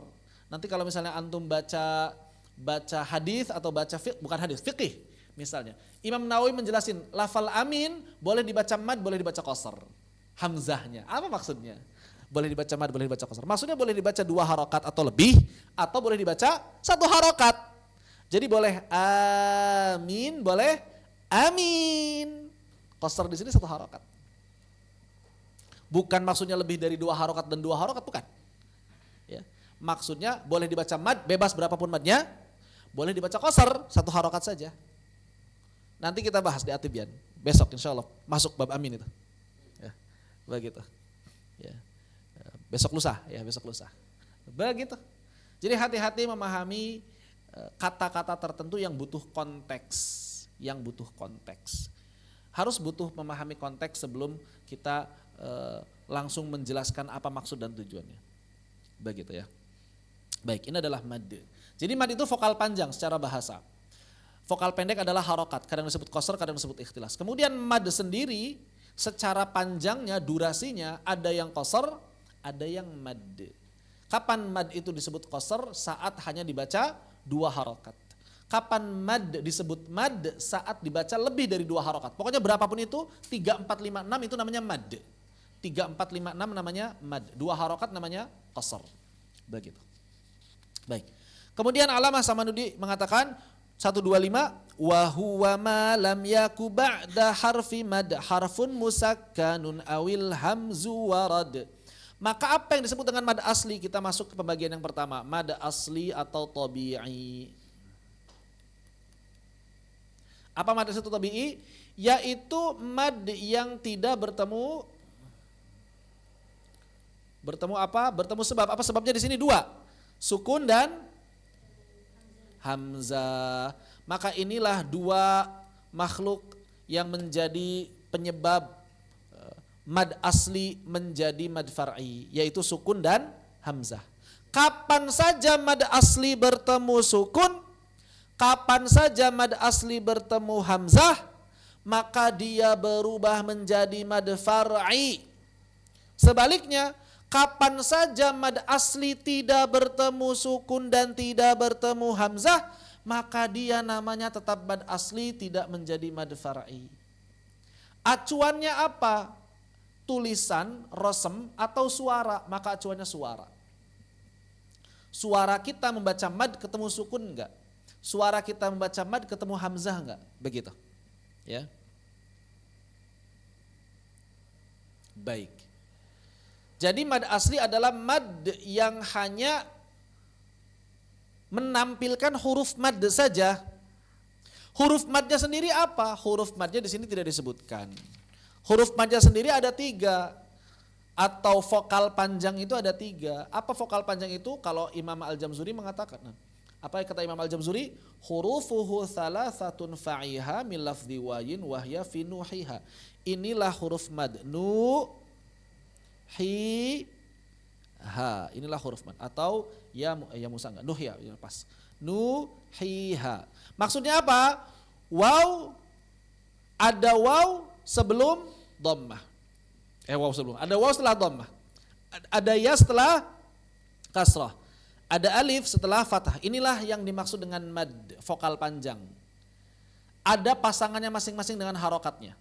Nanti kalau misalnya antum baca hadis atau baca fiqih misalnya. Imam Nawawi menjelasin lafal amin boleh dibaca mad, boleh dibaca qasr. Hamzahnya, apa maksudnya? Boleh dibaca mad, boleh dibaca qasr. Maksudnya boleh dibaca 2 harokat atau lebih, atau boleh dibaca 1 harokat. Jadi boleh amin, boleh amin. Qasr di sini 1 harokat. Bukan maksudnya lebih dari 2 harokat dan 2 harokat, bukan. Ya. Maksudnya boleh dibaca mad, bebas berapapun madnya. Boleh dibaca qasr, 1 harokat saja. Nanti kita bahas di Atibian. Besok insya Allah masuk bab amin itu. Begitu ya. Besok lusa. Begitu. Jadi hati-hati memahami kata-kata tertentu yang butuh konteks, harus butuh memahami konteks sebelum kita langsung menjelaskan apa maksud dan tujuannya. Begitu ya. Baik, ini adalah mad. Jadi mad itu vokal panjang secara bahasa. Vokal pendek adalah harokat, kadang disebut qasr, kadang disebut ikhtilas. Kemudian mad sendiri secara panjangnya, durasinya ada yang qasr, ada yang mad. Kapan mad itu disebut qasr? Saat hanya dibaca 2 harokat. Kapan mad disebut mad? Saat dibaca lebih dari 2 harokat. Pokoknya berapapun itu, 3, 4, 5, 6 itu namanya mad. 3, 4, 5, 6 namanya mad. 2 harokat namanya qasr. Begitu. Baik. Kemudian Alamah Samanudi mengatakan 125 wa huwa ma lam yaku ba'da harfi mad harfun musakkanun awil hamzu warad. Maka apa yang disebut dengan mad asli? Kita masuk ke pembagian yang pertama, mad asli atau tabi'i. Apa mad asli atau tabi'i? Yaitu mad yang tidak bertemu apa? Bertemu sebab. Apa sebabnya di sini? 2. Sukun dan hamzah. Maka inilah 2 makhluk yang menjadi penyebab mad asli menjadi mad far'i, yaitu sukun dan hamzah. Kapan saja mad asli bertemu sukun, kapan saja mad asli bertemu hamzah, maka dia berubah menjadi mad far'i. Sebaliknya, kapan saja mad asli tidak bertemu sukun dan tidak bertemu hamzah, maka dia namanya tetap mad asli, tidak menjadi mad far'i. Acuannya apa? Tulisan, rosem atau suara? Maka acuannya suara. Suara kita membaca mad ketemu sukun enggak? Suara kita membaca mad ketemu hamzah enggak? Begitu. Ya. Baik. Jadi mad asli adalah mad yang hanya menampilkan huruf mad saja. Huruf madnya sendiri apa? Huruf madnya di sini tidak disebutkan. Huruf madnya sendiri ada 3. Atau vokal panjang itu ada 3. Apa vokal panjang itu? Kalau Imam Al-Jamzuri mengatakan. Apa kata Imam Al-Jamzuri? Hurufuhu thalathatun fa'iha min lafdhi wayin wahya fi nuhiha. Inilah huruf mad. Nu, hi, ha. Inilah huruf mad. Atau ya Musa enggak? Nuh ya, pas. Nu, hi, ha. Maksudnya apa? Waw, ada waw sebelum dhammah. Waw sebelum. Ada waw setelah dhammah. Ada ya setelah kasrah. Ada alif setelah fathah. Inilah yang dimaksud dengan mad, vokal panjang. ada pasangannya masing-masing dengan harokatnya.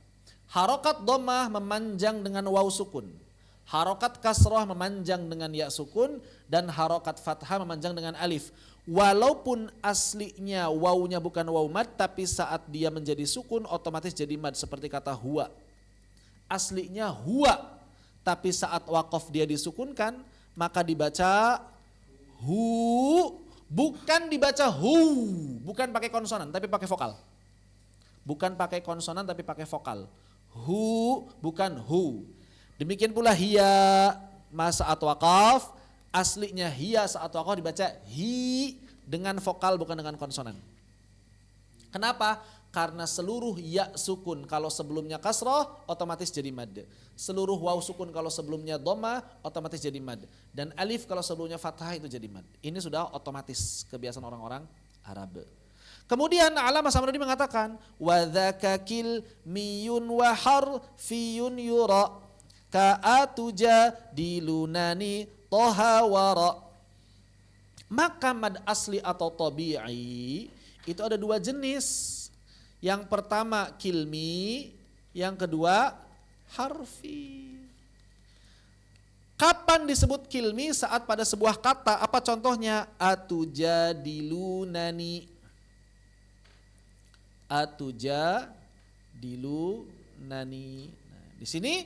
Harokat dhammah memanjang dengan waw sukun. Harokat kasroh memanjang dengan ya sukun. Dan harokat fathah memanjang dengan alif. Walaupun aslinya wawnya bukan waw mad, tapi saat dia menjadi sukun otomatis jadi mad. Seperti kata huwa. Aslinya huwa, tapi saat waqaf dia disukunkan, maka dibaca hu. Bukan dibaca hu. Bukan pakai konsonan, tapi pakai vokal. Bukan pakai konsonan, tapi pakai vokal. Hu, bukan hu. Demikian pula hiya saat waqaf, aslinya hiya saat waqaf dibaca hi dengan vokal bukan dengan konsonan. Kenapa? Karena seluruh ya sukun kalau sebelumnya kasroh otomatis jadi mad. Seluruh waw sukun kalau sebelumnya dhamma otomatis jadi mad. Dan alif kalau sebelumnya fathah itu jadi mad. Ini sudah otomatis kebiasaan orang-orang Arab. Kemudian Allamah Samaruddin mengatakan wa dzakakil miyun wa harfiyun yura ka'atuja dilunani toha wara. Maka mad asli atau tabi'i itu ada dua jenis. Yang pertama kilmi, yang kedua harfi. Kapan disebut kilmi? Saat pada sebuah kata. Apa contohnya? Atujadilunani. Atujadilunani. Nah, di sini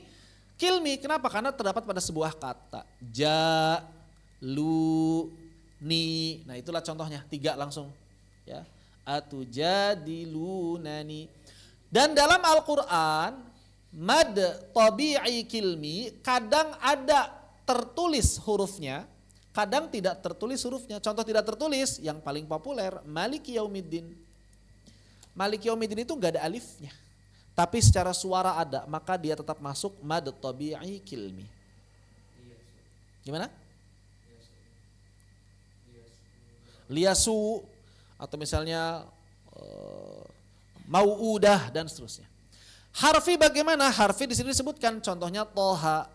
kilmi, kenapa? Karena terdapat pada sebuah kata. Ja, lu, ni. Nah itulah contohnya, 3 langsung. Ya. Atujadilunani. Dan dalam Al-Quran, mad tabi'i kilmi kadang ada tertulis hurufnya, kadang tidak tertulis hurufnya. Contoh tidak tertulis, yang paling populer, Maliki Yaumiddin. Maliki Yaumiddin itu gak ada alifnya. Tapi secara suara ada, maka dia tetap masuk mad tabi'i kilmi. Gimana? Liasu atau misalnya mau'udah dan seterusnya. Harfi bagaimana? Harfi di sini disebutkan contohnya toha.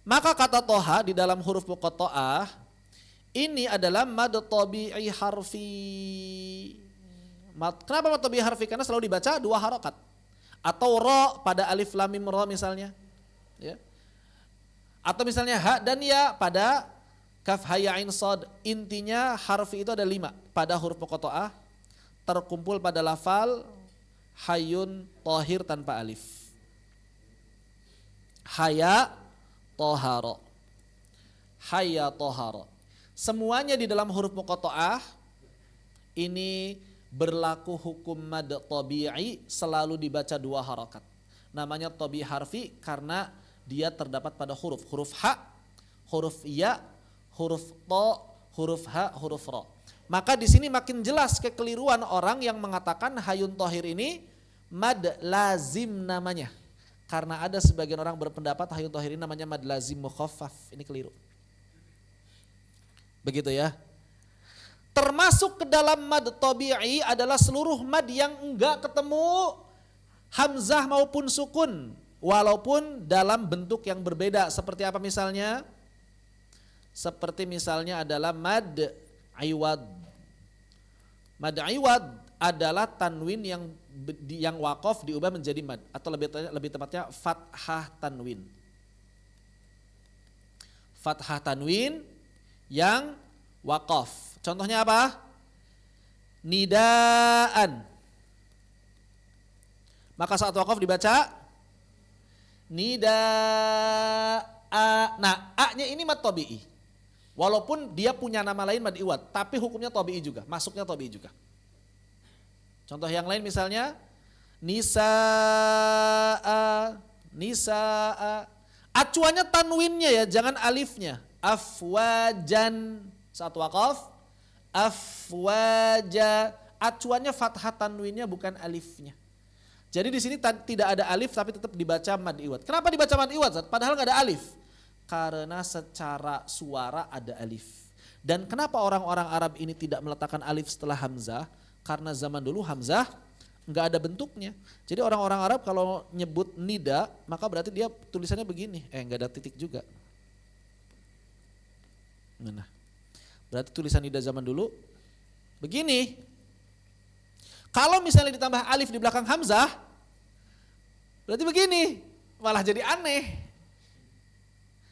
Maka kata toha di dalam huruf muqatta'ah ini adalah mad tabi'i harfi. Kenapa mad tabi'i harfi? Karena selalu dibaca 2 harokat. Atau ro pada alif lam mim ro misalnya. Ya. Atau misalnya ha dan ya pada kaf ha ya ain shad. Intinya harfi itu ada 5 pada huruf muqatta'ah terkumpul pada lafal hayun tohir tanpa alif. Haya toharo. Haya toharo. Semuanya di dalam huruf muqatta'ah ini berlaku hukum mad tabi'i, selalu dibaca 2 harakat. Namanya tabi'i harfi karena dia terdapat pada huruf. Huruf ha, huruf ya, huruf to, huruf ha, huruf ra. Maka di sini makin jelas kekeliruan orang yang mengatakan hayun tohir ini mad lazim namanya. Karena ada sebagian orang berpendapat hayun tohir ini namanya mad lazim mukhaffaf. Ini keliru. Begitu ya. Termasuk ke dalam mad tabi'i adalah seluruh mad yang enggak ketemu hamzah maupun sukun. Walaupun dalam bentuk yang berbeda. Seperti apa misalnya? Seperti misalnya adalah mad iwad. Mad iwad adalah tanwin yang waqaf diubah menjadi mad. Atau lebih tepatnya fathah tanwin. Fathah tanwin yang waqaf. Contohnya apa? Nidaan. Maka saat waqaf dibaca nidaa. Nah, a-nya ini mad tabi'i. Walaupun dia punya nama lain mad iwad, tapi hukumnya tabi'i juga, masuknya tabi'i juga. Contoh yang lain misalnya nisaa, nisaa. Acuannya tanwinnya ya, jangan alifnya. Afwajan. Saat waqaf afwaja, acuannya fathah tanwinnya bukan alifnya. Jadi di sini tidak ada alif tapi tetap dibaca mad iwad. Kenapa dibaca mad iwad? Padahal nggak ada alif. Karena secara suara ada alif. Dan kenapa orang-orang Arab ini tidak meletakkan alif setelah hamzah? Karena zaman dulu hamzah nggak ada bentuknya. Jadi orang-orang Arab kalau nyebut nida maka berarti dia tulisannya begini. Nggak ada titik juga. Nah. Berarti tulisan nida zaman dulu begini. Kalau misalnya ditambah alif di belakang hamzah, berarti begini, malah jadi aneh.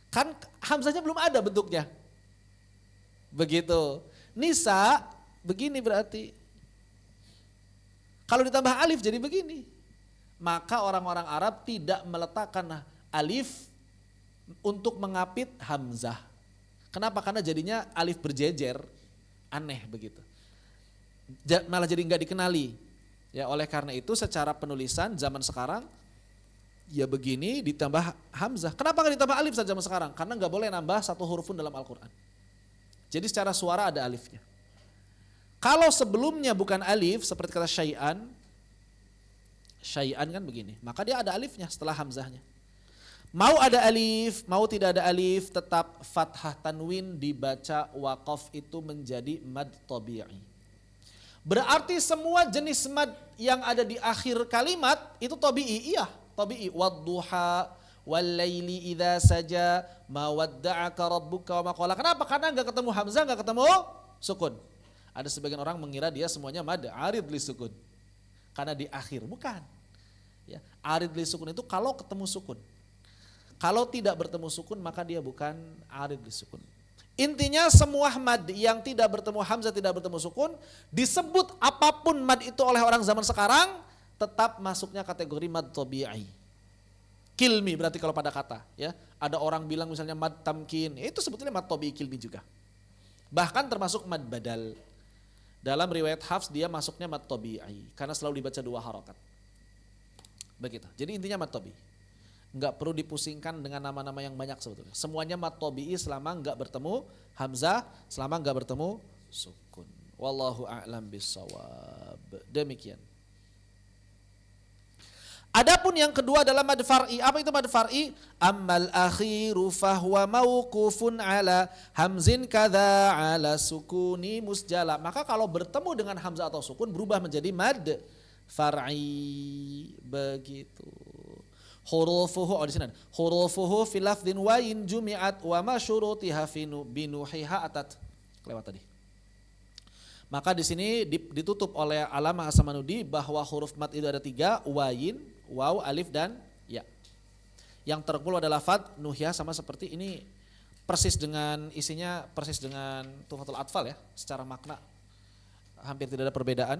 Kan hamzahnya belum ada bentuknya. Begitu. Nisa begini berarti. Kalau ditambah alif jadi begini. Maka orang-orang Arab tidak meletakkan alif untuk mengapit hamzah. Kenapa? Karena jadinya alif berjejer, aneh begitu. Malah jadi nggak dikenali. Ya, oleh karena itu secara penulisan zaman sekarang ya begini ditambah hamzah. Kenapa nggak ditambah alif saja zaman sekarang? Karena nggak boleh nambah satu huruf pun dalam Al-Quran. Jadi secara suara ada alifnya. Kalau sebelumnya bukan alif seperti kata syai'an kan begini, maka dia ada alifnya setelah hamzahnya. Mau ada alif, mau tidak ada alif, tetap fathah tanwin dibaca waqaf itu menjadi mad tabi'i. Berarti semua jenis mad yang ada di akhir kalimat itu tabi'i, iya tabi'i. Wadduha wal-laili idza saja ma wadda'aka rabbuka wa ma qala. Kenapa? Karena enggak ketemu hamzah, enggak ketemu sukun. Ada sebagian orang mengira dia semuanya mad arid li sukun. Karena di akhir, bukan. Ya, arid li sukun itu kalau ketemu sukun. Kalau tidak bertemu sukun maka dia bukan arid li sukun. Intinya semua mad yang tidak bertemu hamzah, tidak bertemu sukun, disebut apapun mad itu oleh orang zaman sekarang, tetap masuknya kategori mad tabi'i. Kilmi berarti kalau pada kata, ya. Ada orang bilang misalnya mad tamkin, itu sebetulnya mad tabi'i kilmi juga. Bahkan termasuk mad badal. Dalam riwayat Hafs dia masuknya mad tabi'i karena selalu dibaca 2 harokat. Begitu. Jadi intinya mad tabi'i. Enggak perlu dipusingkan dengan nama-nama yang banyak sebetulnya. Semuanya mad tabi'i selama enggak bertemu hamzah, selama enggak bertemu sukun. Wallahu a'lam bissawab. Demikian. Adapun yang kedua adalah mad far'i. Apa itu mad far'i? Ammal akhiru fahuwa mauqufun ala hamzin kadza ala sukuni musjala. Maka kalau bertemu dengan hamzah atau sukun berubah menjadi mad far'i. Begitu. Hurufuhu, di sini ada. Hurufuhu fi lafdhin wa in jumi'at wa ma syurutiha fi binuhiha atat. Kelewat tadi. Maka di sini ditutup oleh Allamah As-Samanudi bahwa huruf mad itu ada 3, wayin, waw, alif dan ya. Yang terkumpul adalah fad, nuhya sama seperti ini persis dengan isinya persis dengan Tuhfatul Atfal ya, secara makna hampir tidak ada perbedaan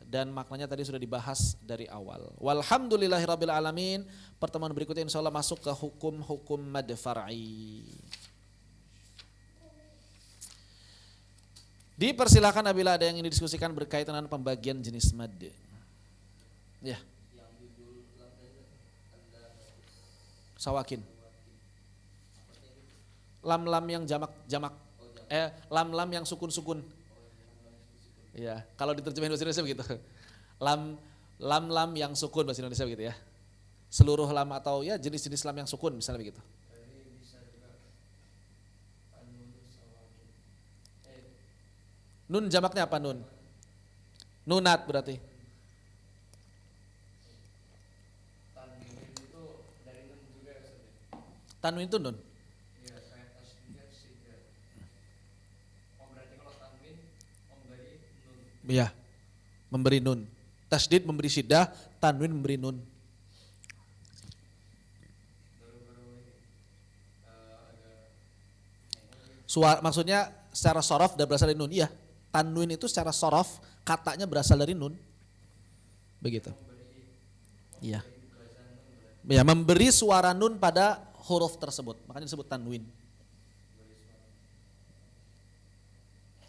dan maknanya tadi sudah dibahas dari awal. Walhamdulillahirabbil alamin. Pertemuan berikutnya insyaallah masuk ke hukum-hukum mad far'i. Dipersilakan apabila ada yang ingin didiskusikan berkaitan dengan pembagian jenis mad. Ya. Sawakin. Lam-lam yang jamak. Lam-lam yang sukun-sukun. Ya, kalau diterjemahin bahasa Indonesia begitu. Lam-lam yang sukun bahasa Indonesia begitu ya. Seluruh lam atau ya jenis-jenis lam yang sukun misalnya begitu. Nun jamaknya apa nun? Nunat berarti. Tanwin itu nun. Iya, memberi nun. Tasdid memberi syiddah, tanwin memberi nun. Maksudnya secara sorof dan berasal dari nun, iya. Tanwin itu secara sorof katanya berasal dari nun. Begitu. Iya. Ya, memberi suara nun pada huruf tersebut, makanya disebut tanwin.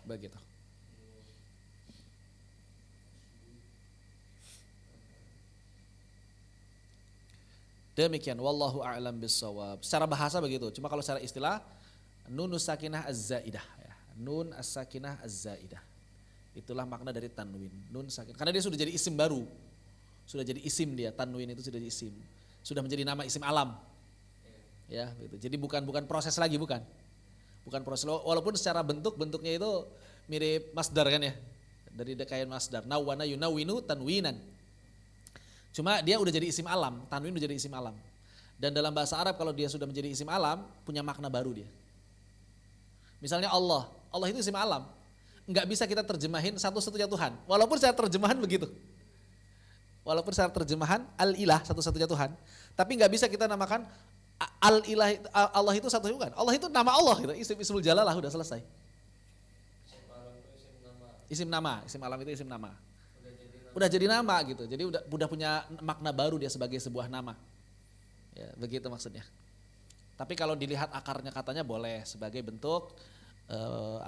Begitu. Demikian, wallahu a'lam bissawab. Secara bahasa begitu, cuma kalau secara istilah nunus sakinah az-zaidah ya. Nun as-sakinah az-zaidah. Itulah makna dari tanwin. Nun sakinah. Karena dia sudah jadi isim baru. Sudah jadi isim dia, tanwin itu sudah jadi isim. Sudah menjadi nama isim alam. Ya, gitu. Jadi bukan proses lagi, bukan. Bukan proses, walaupun secara bentuknya itu mirip masdar kan ya. Dari kayak masdar. Nawwana yunawwinu tanwinan. Cuma dia udah jadi isim alam, tanwin udah jadi isim alam. Dan dalam bahasa Arab kalau dia sudah menjadi isim alam, punya makna baru dia. Misalnya Allah itu isim alam. nggak bisa kita terjemahin satu-satunya Tuhan. Walaupun secara terjemahan begitu. Walaupun secara terjemahan al-ilah satu-satunya Tuhan, tapi nggak bisa kita namakan al-ilah Allah itu satu bukan. Allah itu nama Allah gitu. Ismul jalalah udah selesai. Isim nama, isim alam itu isim nama. Udah jadi nama gitu. Jadi udah punya makna baru dia sebagai sebuah nama. Ya, begitu maksudnya. Tapi kalau dilihat akarnya katanya boleh sebagai bentuk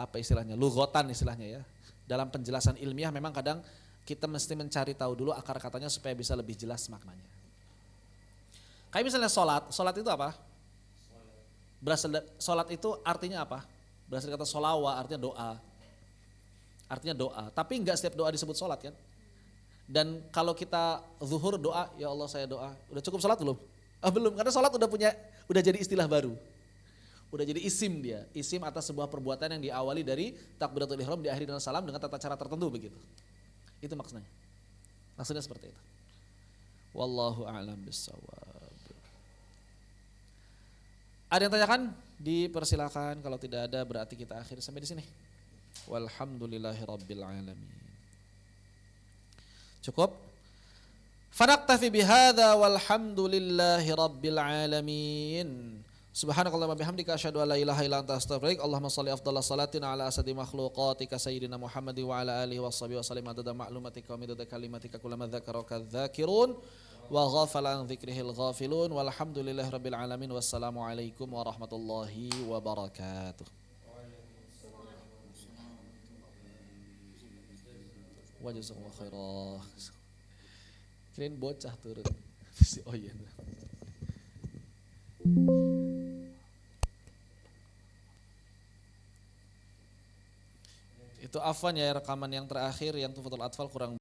apa istilahnya? Lughatan istilahnya ya. Dalam penjelasan ilmiah memang kadang kita mesti mencari tahu dulu akar katanya supaya bisa lebih jelas maknanya. Kayak misalnya sholat itu apa? Sholat itu artinya apa? Berasal dari kata sholawa, artinya doa. Artinya doa, tapi enggak setiap doa disebut sholat kan? Dan kalau kita zuhur doa, ya Allah saya doa, udah cukup sholat belum? Belum, karena sholat udah jadi istilah baru. Udah jadi isim dia, isim atas sebuah perbuatan yang diawali dari takbiratul ihram diakhiri dengan salam dengan tata cara tertentu begitu. Itu maksudnya. Maksudnya seperti itu. Wallahu a'lam bissawab. Ada yang tanyakan? Dipersilakan. Kalau tidak ada berarti kita akhiri sampai di sini. Walhamdulillahirabbil alamin. Cukup? Fanaktafi bihadza walhamdulillahirabbil alamin. Subhanakallahumma bihamdika asyhadu an la ilaha illa anta astaghfiruka. Allahumma shalli afdhalas salatin ala asadi makhluqatika sayyidina Muhammadin wa ala alihi washabihi wasallim adada ma'lumatika wa midada kalimatika kullama dzakaraka dzakirun wa ghafala an dzikrihil ghafilun walhamdulillahirabbil alamin. Wassalamu alaikum warahmatullahi wabarakatuh. Wa jazakumullahu khairan. Kirain bocah turun. Oh iya. Itu afwan ya rekaman yang terakhir yang Tuhfatul Atfal kurang